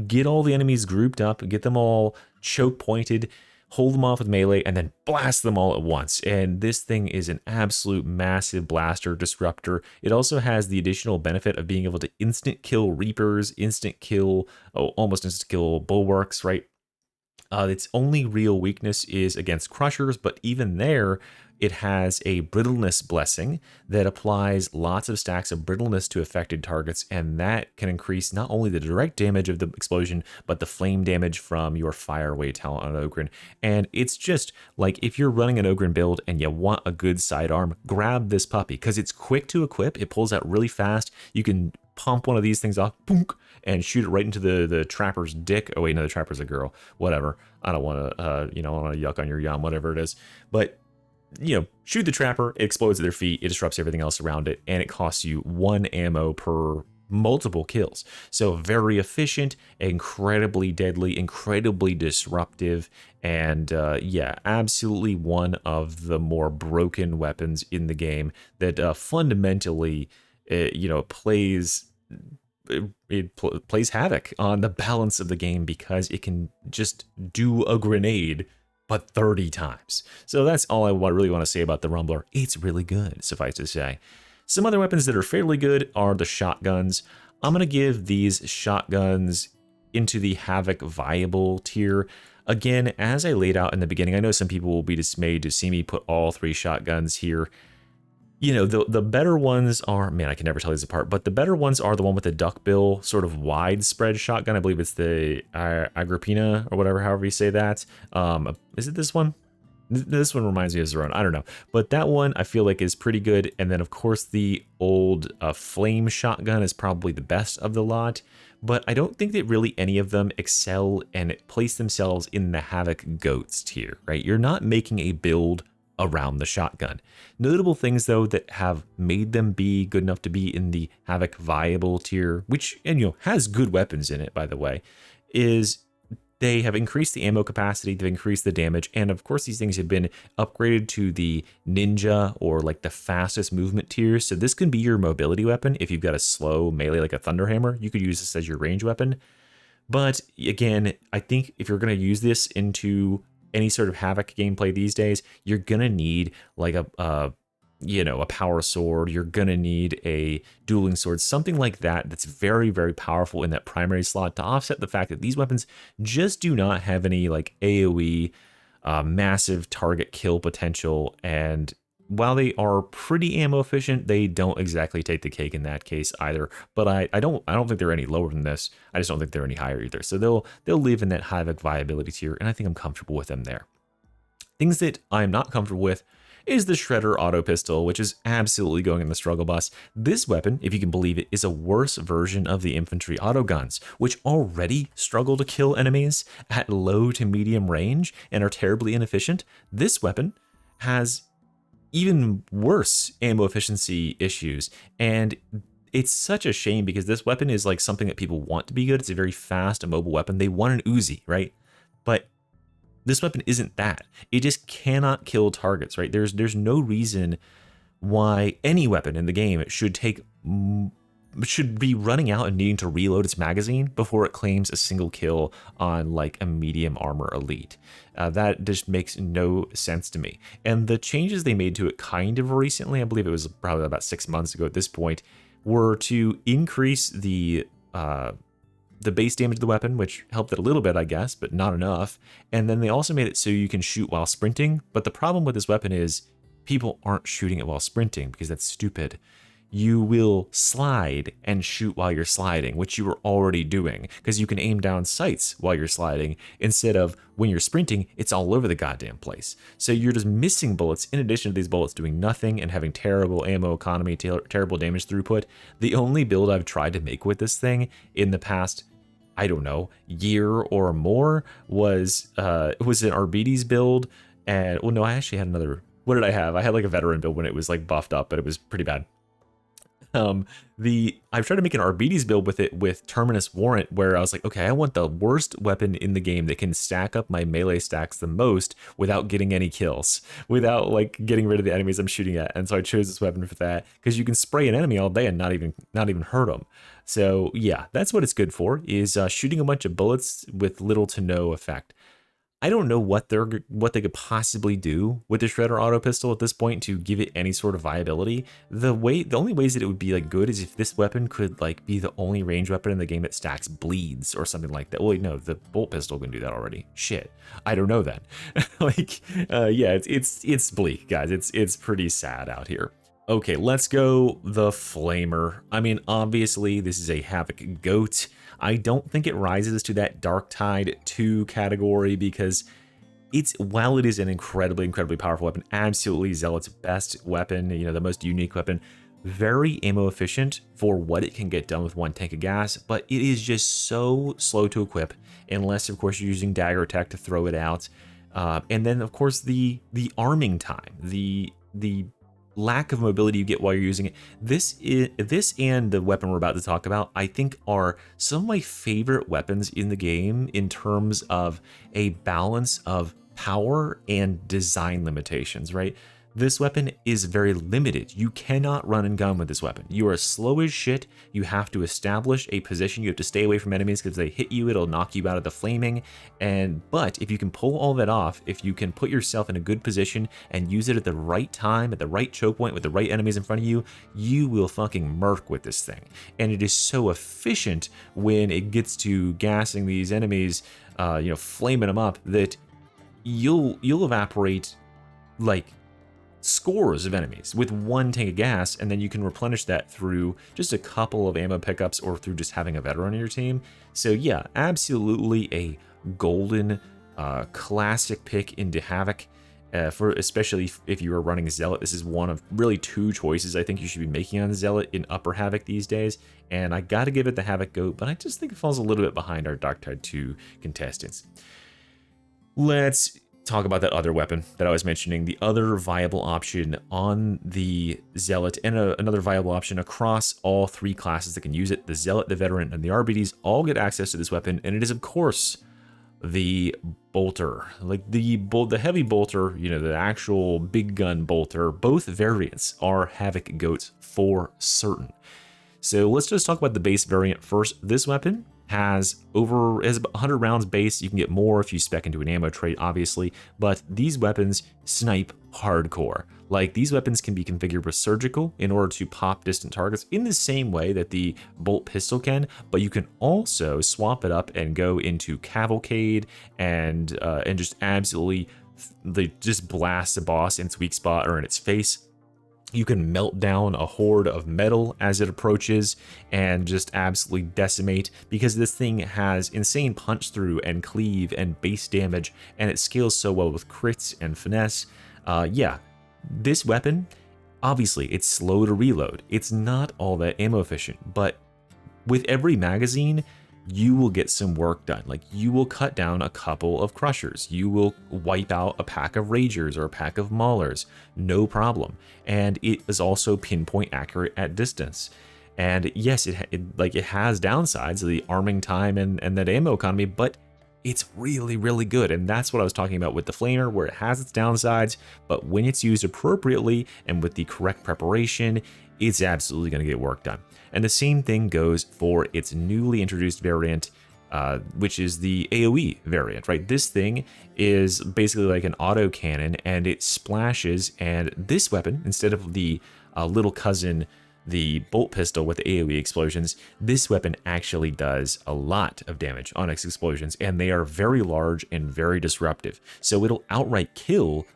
get all the enemies grouped up, get them all choke pointed, hold them off with melee, and then blast them all at once. And this thing is an absolute massive blaster disruptor. It also has the additional benefit of being able to instant kill Reapers, almost instant kill bulwarks, right? Its only real weakness is against Crushers, but even there, it has a brittleness blessing that applies lots of stacks of brittleness to affected targets, and that can increase not only the direct damage of the explosion, but the flame damage from your fireway talent on Ogryn. And it's just like, if you're running an Ogryn build and you want a good sidearm, grab this puppy, because it's quick to equip, it pulls out really fast, you can pump one of these things off, boom, and shoot it right into the trapper's dick. Oh wait, no, the trapper's a girl. Whatever. I don't want to, I don't want to yuck on your yum, whatever it is. But shoot the trapper, it explodes at their feet, it disrupts everything else around it, and it costs you 1 ammo per multiple kills. So very efficient, incredibly deadly, incredibly disruptive, and yeah, absolutely one of the more broken weapons in the game that fundamentally, plays havoc on the balance of the game, because it can just do a grenade but 30 times. So that's all I really want to say about the Rumbler. It's really good, suffice to say. Some other weapons that are fairly good are the shotguns. I'm going to give these shotguns into the Havoc viable tier. Again, as I laid out in the beginning, I know some people will be dismayed to see me put all 3 shotguns here. The better ones are, man, I can never tell these apart, but the better ones are the one with the duckbill, sort of widespread shotgun. I believe it's the Agrippina or whatever, however you say that. Is it this one? This one reminds me of Zerone. I don't know. But that one I feel like is pretty good. And then, of course, the old flame shotgun is probably the best of the lot. But I don't think that really any of them excel and place themselves in the Havoc goats tier, right? You're not making a build around the shotgun. Notable things, though, that have made them be good enough to be in the Havoc viable tier, which, has good weapons in it, by the way, is they have increased the ammo capacity, they've increased the damage, and of course these things have been upgraded to the ninja or like the fastest movement tier. So this can be your mobility weapon. If you've got a slow melee like a Thunderhammer, you could use this as your range weapon. But again, I think if you're going to use this into any sort of Havoc gameplay these days, you're gonna need like a power sword, you're gonna need a dueling sword, something like that that's very, very powerful in that primary slot to offset the fact that these weapons just do not have any like AoE massive target kill potential, and while they are pretty ammo efficient, they don't exactly take the cake in that case either. But I don't think they're any lower than this. I just don't think they're any higher either. So they'll live in that Havoc viability tier, and I think I'm comfortable with them there. Things that I'm not comfortable with is the Shredder Autopistol, which is absolutely going in the struggle bus. This weapon, if you can believe it, is a worse version of the Infantry Autoguns, which already struggle to kill enemies at low to medium range and are terribly inefficient. This weapon has even worse ammo efficiency issues, and it's such a shame because this weapon is like something that people want to be good. It's a very fast and mobile weapon. They want an Uzi, right? But this weapon isn't that. It just cannot kill targets, right? There's no reason why any weapon in the game should be running out and needing to reload its magazine before it claims a single kill on like a medium armor elite. That just makes no sense to me. And the changes they made to it kind of recently, I believe it was probably about 6 months ago at this point, were to increase the base damage of the weapon, which helped it a little bit, I guess, but not enough. And then they also made it so you can shoot while sprinting. But the problem with this weapon is people aren't shooting it while sprinting because that's stupid. you will slide and shoot while you're sliding, which you were already doing, because you can aim down sights while you're sliding, instead of when you're sprinting, it's all over the goddamn place. So you're just missing bullets, in addition to these bullets doing nothing and having terrible ammo economy, terrible damage throughput. The only build I've tried to make with this thing in the past, I don't know, year or more was an RBD's build. And well, no, I actually had another. What did I have? I had like a veteran build when it was like buffed up, but it was pretty bad. I've tried to make an RBD's build with it with Terminus Warrant, where I was like, okay, I want the worst weapon in the game that can stack up my melee stacks the most without getting any kills, without like getting rid of the enemies I'm shooting at. And so I chose this weapon for that, because you can spray an enemy all day and not even hurt them. So yeah, that's what it's good for, is shooting a bunch of bullets with little to no effect. I don't know what they could possibly do with the Shredder Autopistol at this point to give it any sort of viability. The only ways that it would be like good is if this weapon could like be the only range weapon in the game that stacks bleeds or something like that. Well, no, the bolt pistol can do that already. Shit, I don't know that. Yeah, it's bleak, guys. It's pretty sad out here. Okay, let's go the Flamer. I mean, obviously, this is a Havoc GOAT. I don't think it rises to that Darktide 2 category, because while it is an incredibly powerful weapon, absolutely Zealot's best weapon, you know, the most unique weapon, very ammo efficient for what it can get done with one tank of gas, but it is just so slow to equip, unless, of course, you're using dagger tech to throw it out. And then, of course, the arming time, the lack of mobility you get while you're using it. This and the weapon we're about to talk about, I think, are some of my favorite weapons in the game in terms of a balance of power and design limitations, right? This weapon is very limited. You cannot run and gun with this weapon. You are slow as shit. You have to establish a position. You have to stay away from enemies, because if they hit you, it'll knock you out of the flaming. But if you can pull all that off, if you can put yourself in a good position and use it at the right time, at the right choke point, with the right enemies in front of you, you will fucking murk with this thing. And it is so efficient when it gets to gassing these enemies, flaming them up, that you'll evaporate like scores of enemies with one tank of gas, and then you can replenish that through just a couple of ammo pickups or through just having a veteran on your team. So yeah, absolutely a golden classic pick into Havoc, especially if you are running Zealot. This is one of really two choices I think you should be making on Zealot in Upper Havoc these days, and I gotta give it the Havoc GOAT, but I just think it falls a little bit behind our Darktide 2 contestants. Let's talk about that other weapon that I was mentioning, the other viable option on the Zealot, and another viable option across all three classes that can use it. The Zealot, the Veteran, and the RBDs all get access to this weapon, and it is, of course, the Bolter. Like the heavy Bolter, you know, the actual big gun Bolter. Both variants are Havoc GOATs for certain. So let's just talk about the base variant first. This weapon has about 100 rounds base. You can get more if you spec into an ammo trait, obviously, but these weapons snipe hardcore. Like, these weapons can be configured with surgical in order to pop distant targets in the same way that the bolt pistol can, but you can also swap it up and go into cavalcade and just absolutely just blast a boss in its weak spot or in its face. You can melt down a horde of metal as it approaches and just absolutely decimate, because this thing has insane punch through and cleave and base damage, and it scales so well with crits and finesse. Yeah, this weapon, obviously, it's slow to reload. It's not all that ammo efficient, but with every magazine, you will get some work done. Like, you will cut down a couple of crushers. You will wipe out a pack of ragers or a pack of maulers, no problem. And it is also pinpoint accurate at distance. And yes, it has downsides, the arming time and that ammo economy, but it's really, really good. And that's what I was talking about with the Flamer, where it has its downsides, but when it's used appropriately and with the correct preparation, it's absolutely going to get work done. And the same thing goes for its newly introduced variant, which is the AoE variant, right? This thing is basically like an auto cannon, and it splashes, and this weapon, instead of the little cousin, the bolt pistol with the AoE explosions, this weapon actually does a lot of damage on its explosions, and they are very large and very disruptive. So it'll outright kill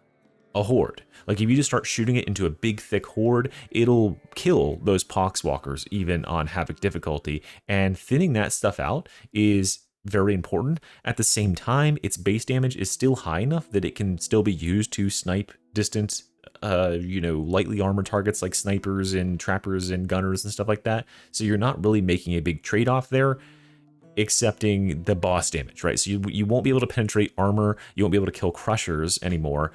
a horde. Like if you just start shooting it into a big thick horde, it'll kill those poxwalkers even on Havoc difficulty. And thinning that stuff out is very important. At the same time, its base damage is still high enough that it can still be used to snipe distance, lightly armored targets like snipers and trappers and gunners and stuff like that. So you're not really making a big trade-off there, excepting the boss damage, right? So you won't be able to penetrate armor, you won't be able to kill crushers anymore,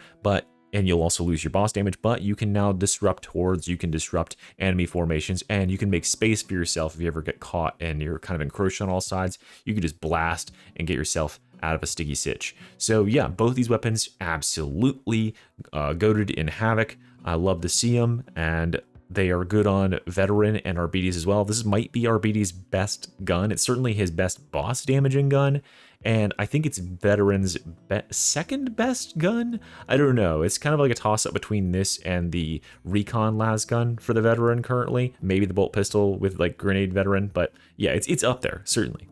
and you'll also lose your boss damage, but you can now disrupt hordes, you can disrupt enemy formations, and you can make space for yourself if you ever get caught and you're kind of encroached on all sides. You can just blast and get yourself out of a sticky sitch. So yeah, both these weapons absolutely goated in Havoc. I love to see them, and they are good on Veteran and RBDs as well. This might be RBD's best gun. It's certainly his best boss damaging gun, and I think it's Veteran's second best gun? I don't know. It's kind of like a toss-up between this and the Recon Lasgun for the Veteran currently. Maybe the Bolt Pistol with like Grenade Veteran, but yeah, it's up there, certainly.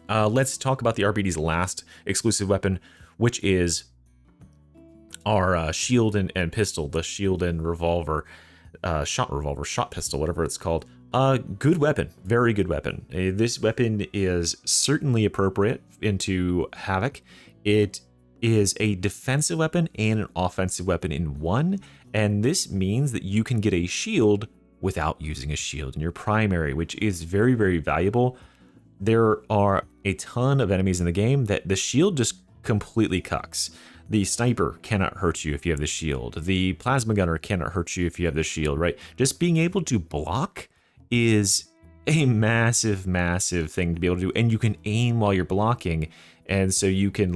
Let's talk about the RBD's last exclusive weapon, which is our shield and pistol, the shield and revolver. Shot pistol, whatever it's called. Good weapon, very good weapon. This weapon is certainly appropriate into Havoc. It is a defensive weapon and an offensive weapon in one, and this means that you can get a shield without using a shield in your primary, which is very, very valuable. There are a ton of enemies in the game that the shield just completely cucks. The sniper cannot hurt you if you have the shield. The plasma gunner cannot hurt you if you have the shield, right? Just being able to block is a massive, massive thing to be able to do. And you can aim while you're blocking. And so you can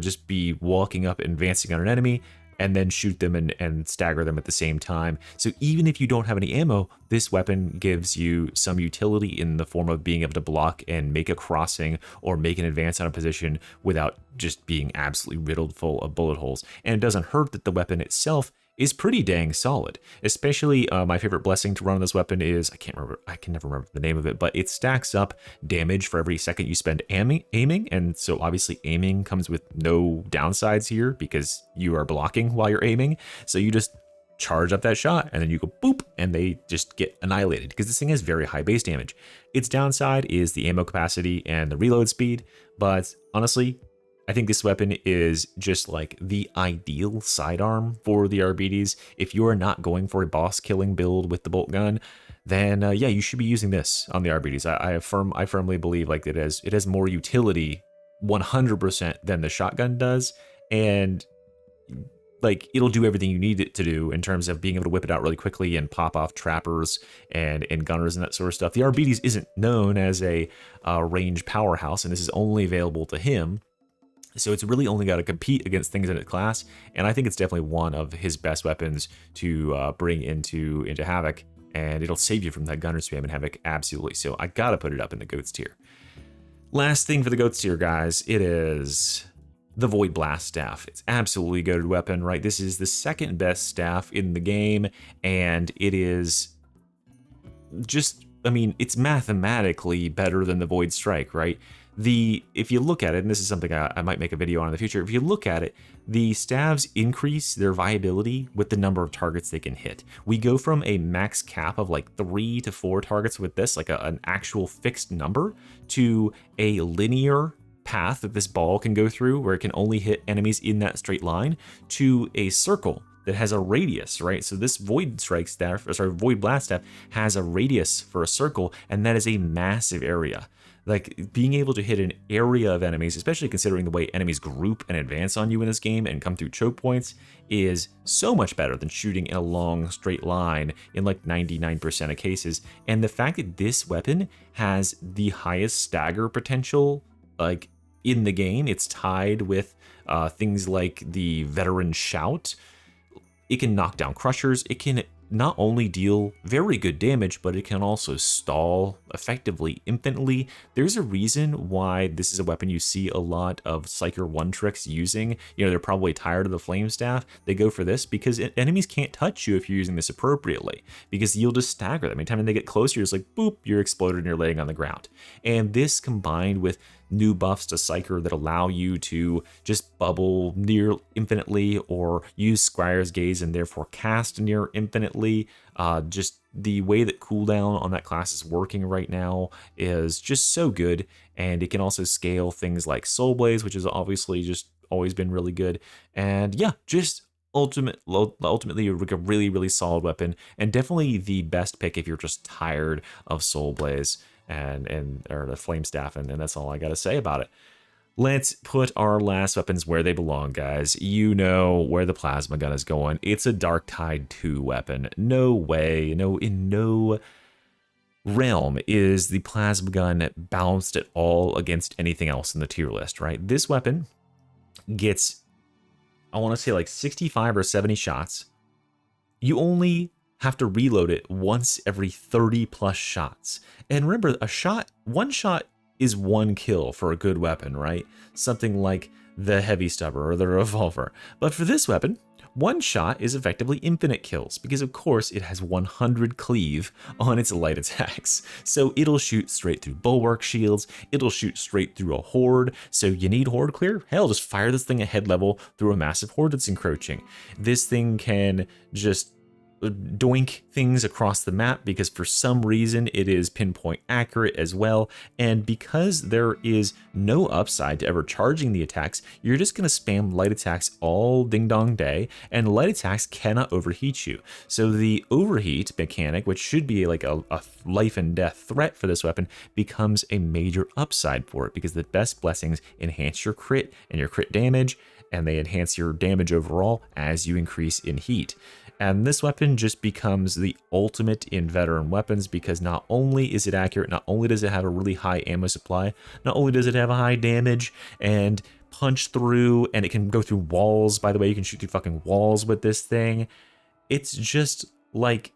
just be walking up, advancing on an enemy, and then shoot them and stagger them at the same time. So even if you don't have any ammo, this weapon gives you some utility in the form of being able to block and make a crossing or make an advance on a position without just being absolutely riddled full of bullet holes. And it doesn't hurt that the weapon itself is pretty dang solid. Especially my favorite blessing to run on this weapon is, I can never remember the name of it, but it stacks up damage for every second you spend aiming. And so obviously aiming comes with no downsides here because you are blocking while you're aiming. So you just charge up that shot and then you go boop and they just get annihilated because this thing has very high base damage. Its downside is the ammo capacity and the reload speed, but honestly, I think this weapon is just like the ideal sidearm for the RBDs. If you are not going for a boss killing build with the bolt gun, then yeah, you should be using this on the RBDs. I firmly believe like it has more utility 100% than the shotgun does, and like it'll do everything you need it to do in terms of being able to whip it out really quickly and pop off trappers and gunners and that sort of stuff. The RBDs isn't known as a range powerhouse, and this is only available to him. So it's really only got to compete against things in its class, and I think it's definitely one of his best weapons to bring into Havoc, and it'll save you from that gunner spam in Havoc, absolutely. So I gotta put it up in the GOATS tier. Last thing for the GOATS tier, guys, it is the Voidblast Staff. It's absolutely a goated weapon, right? This is the second best staff in the game, and it is just, I mean, it's mathematically better than the Voidstrike, right? If you look at it, and this is something I might make a video on in the future, if you look at it, the staves increase their viability with the number of targets they can hit. We go from a max cap of like 3 to 4 targets with this, like an actual fixed number, to a linear path that this ball can go through where it can only hit enemies in that straight line, to a circle that has a radius, right? So this Voidblast Staff has a radius for a circle, and that is a massive area. Like being able to hit an area of enemies, especially considering the way enemies group and advance on you in this game and come through choke points, is so much better than shooting in a long straight line in like 99% of cases. And the fact that this weapon has the highest stagger potential like in the game, it's tied with things like the Veteran Shout. It can knock down crushers. It can not only deal very good damage, but it can also stall effectively, infinitely. There's a reason why this is a weapon you see a lot of Psyker 1 tricks using. You know, they're probably tired of the Flame Staff. They go for this because enemies can't touch you if you're using this appropriately, because you'll just stagger them. Anytime they get closer, you're just like, boop, you're exploded and you're laying on the ground. And this combined with new buffs to Psyker that allow you to just bubble near infinitely or use Squire's Gaze and therefore cast near infinitely. Just the way that cooldown on that class is working right now is just so good, and it can also scale things like Soul Blaze, which is obviously just always been really good. And yeah, just ultimately a really, really solid weapon, and definitely the best pick if you're just tired of Soul Blaze or the Flame Staff, and that's all I gotta say about it. Let's put our last weapons where they belong, guys. You know where the plasma gun is going. It's a Darktide 2 weapon. No way, in no realm is the plasma gun balanced at all against anything else in the tier list, right? This weapon gets, I want to say like 65 or 70 shots. You only have to reload it once every 30 plus shots. And remember, one shot is one kill for a good weapon, right? Something like the heavy stubber or the revolver. But for this weapon, one shot is effectively infinite kills because of course it has 100 cleave on its light attacks. So it'll shoot straight through bulwark shields, it'll shoot straight through a horde. So you need horde clear? Hell, just fire this thing at head level through a massive horde that's encroaching. This thing can just doink things across the map because for some reason it is pinpoint accurate as well, and because there is no upside to ever charging the attacks, you're just going to spam light attacks all ding dong day, and light attacks cannot overheat you. So the overheat mechanic, which should be like a life and death threat for this weapon, becomes a major upside for it because the best blessings enhance your crit and your crit damage, and they enhance your damage overall as you increase in heat. And this weapon just becomes the ultimate in veteran weapons because not only is it accurate, not only does it have a really high ammo supply, not only does it have a high damage and punch through, and it can go through walls. By the way, you can shoot through fucking walls with this thing. It's just like,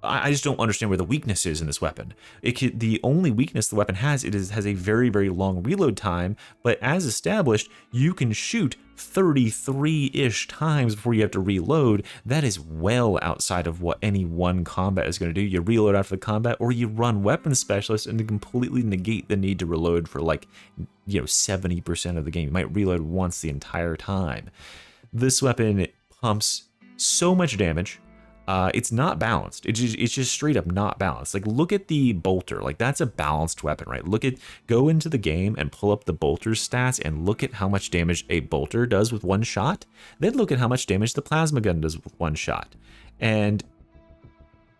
I just don't understand where the weakness is in this weapon. The only weakness the weapon has, has a very, very long reload time, but as established, you can shoot 33-ish times before you have to reload. That is well outside of what any one combat is going to do. You reload after the combat, or you run weapon specialist and to completely negate the need to reload for like, 70% of the game. You might reload once the entire time. This weapon pumps so much damage. It's not balanced. It's just straight up not balanced. Like, look at the bolter. Like, that's a balanced weapon, right? Go into the game and pull up the bolter's stats and look at how much damage a bolter does with one shot. Then look at how much damage the plasma gun does with one shot. And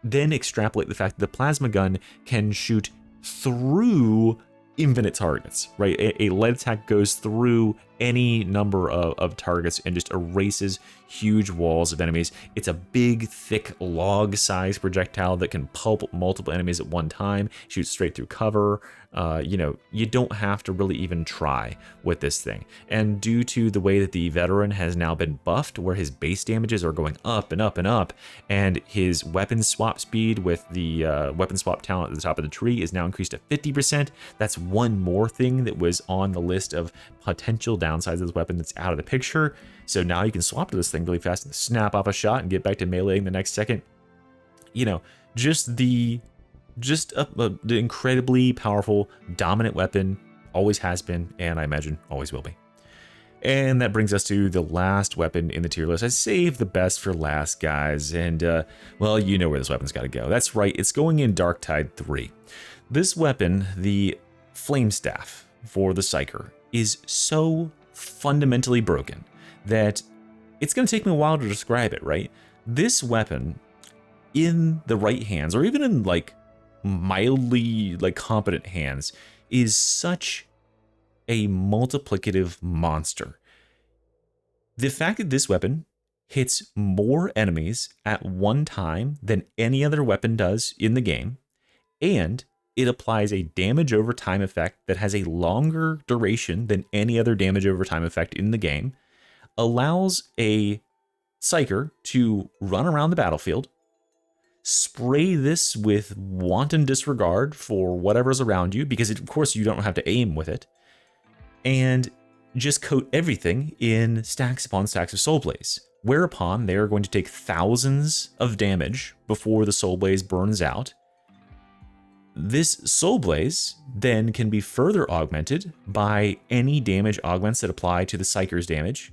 then extrapolate the fact that the plasma gun can shoot through infinite targets, right? A light attack goes through any number of targets and just erases huge walls of enemies. It's a big, thick, log-sized projectile that can pulp multiple enemies at one time, shoots straight through cover. You don't have to really even try with this thing. And due to the way that the veteran has now been buffed, where his base damages are going up and up and up, and his weapon swap speed with the weapon swap talent at the top of the tree is now increased to 50%. That's one more thing that was on the list of potential downsides of this weapon that's out of the picture. So now you can swap to this thing really fast and snap off a shot and get back to meleeing the next second. Just the incredibly powerful, dominant weapon, always has been, and I imagine always will be. And that brings us to the last weapon in the tier list. I saved the best for last, guys, and well, you know where this weapon's got to go. That's right, it's going in Darktide 3. This weapon, the Flame Staff for the Psyker, is so fundamentally broken that it's going to take me a while to describe it, right? This weapon, in the right hands, or even in like mildly like competent hands, is such a multiplicative monster. The fact that this weapon hits more enemies at one time than any other weapon does in the game, and it applies a damage over time effect that has a longer duration than any other damage over time effect in the game, allows a Psyker to run around the battlefield, spray this with wanton disregard for whatever's around you, because of course you don't have to aim with it, and just coat everything in stacks upon stacks of Soul Blaze, whereupon they are going to take thousands of damage before the Soul Blaze burns out. This Soul Blaze then can be further augmented by any damage augments that apply to the Psyker's damage.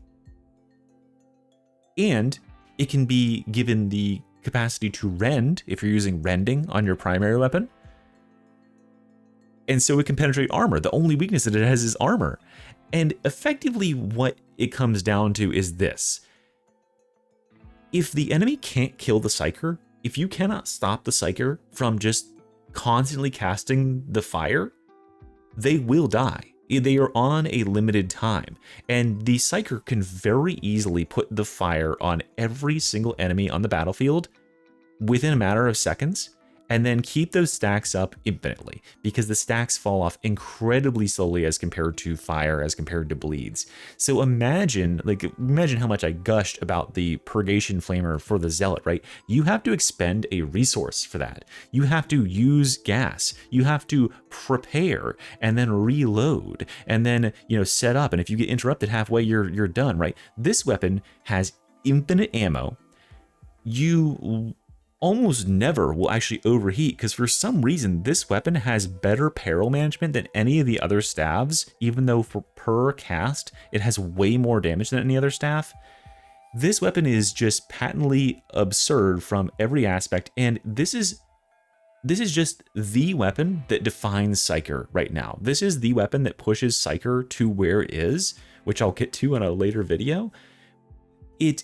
And it can be given the capacity to rend if you're using rending on your primary weapon. And so it can penetrate armor. The only weakness that it has is armor. And effectively what it comes down to is this. If the enemy can't kill the Psyker, if you cannot stop the Psyker from just constantly casting the fire, they will die. They are on a limited time, and the Psyker can very easily put the fire on every single enemy on the battlefield within a matter of seconds, and then keep those stacks up infinitely, because the stacks fall off incredibly slowly as compared to fire, as compared to bleeds. So imagine how much I gushed about the Purgation Flamer for the Zealot, right? You have to expend a resource for that. You have to use gas. You have to prepare and then reload and then, set up. And if you get interrupted halfway, you're done, right? This weapon has infinite ammo. You almost never will actually overheat, because for some reason this weapon has better peril management than any of the other staves, even though per cast it has way more damage than any other staff. This weapon is just patently absurd from every aspect, and this is just the weapon that defines Psyker right now. This is the weapon that pushes Psyker to where it is, which I'll get to in a later video. It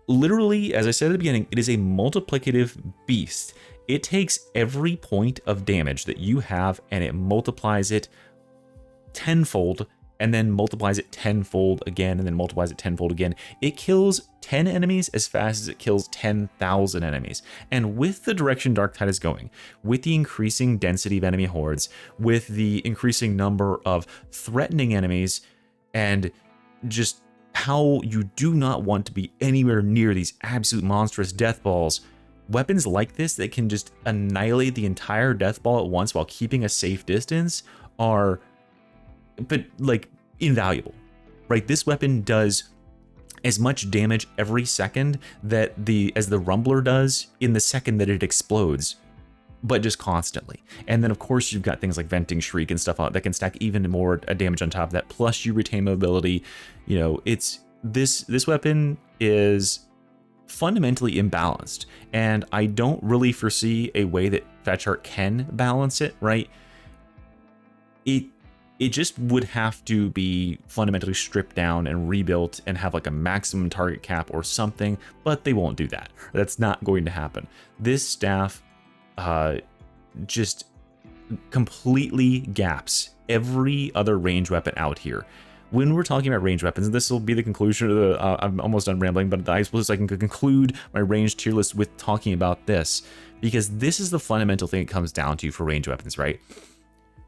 literally, as I said at the beginning, it is a multiplicative beast. It takes every point of damage that you have and it multiplies it tenfold, and then multiplies it tenfold again, and then multiplies it tenfold again. It kills 10 enemies as fast as it kills 10,000 enemies. And with the direction Darktide is going, with the increasing density of enemy hordes, with the increasing number of threatening enemies, and just how you do not want to be anywhere near these absolute monstrous death balls, weapons like this that can just annihilate the entire death ball at once while keeping a safe distance are, invaluable, right? This weapon does as much damage every second as the Rumbler does in the second that it explodes, but just constantly. And then of course you've got things like Venting Shriek and stuff that can stack even more damage on top of that, plus you retain mobility. It's this weapon is fundamentally imbalanced, and I don't really foresee a way that Fetchart can balance it, right? It just would have to be fundamentally stripped down and rebuilt and have like a maximum target cap or something, but they won't do that. That's not going to happen. This staff just completely gaps every other range weapon out here. When we're talking about range weapons, this will be the conclusion of the, I'm almost done rambling, but I suppose I can conclude my range tier list with talking about this, because this is the fundamental thing it comes down to for range weapons, right?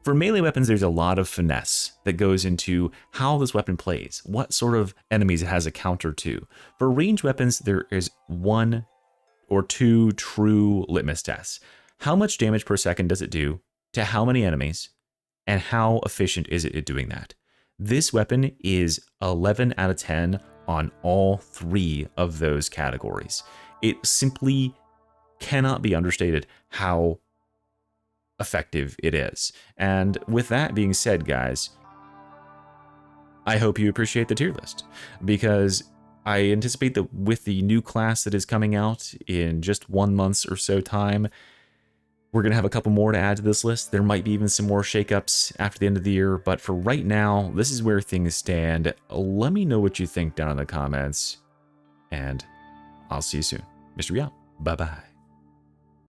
For melee weapons, there's a lot of finesse that goes into how this weapon plays, what sort of enemies it has a counter to. For range weapons, there is one or two true litmus tests. How much damage per second does it do to how many enemies, and how efficient is it at doing that? This weapon is 11 out of 10 on all three of those categories. It simply cannot be understated how effective it is. And with that being said, guys, I hope you appreciate the tier list, because I anticipate that with the new class that is coming out in just 1 month or so time, we're going to have a couple more to add to this list. There might be even some more shakeups after the end of the year, but for right now, this is where things stand. Let me know what you think down in the comments, and I'll see you soon. Mr. Yow, bye-bye.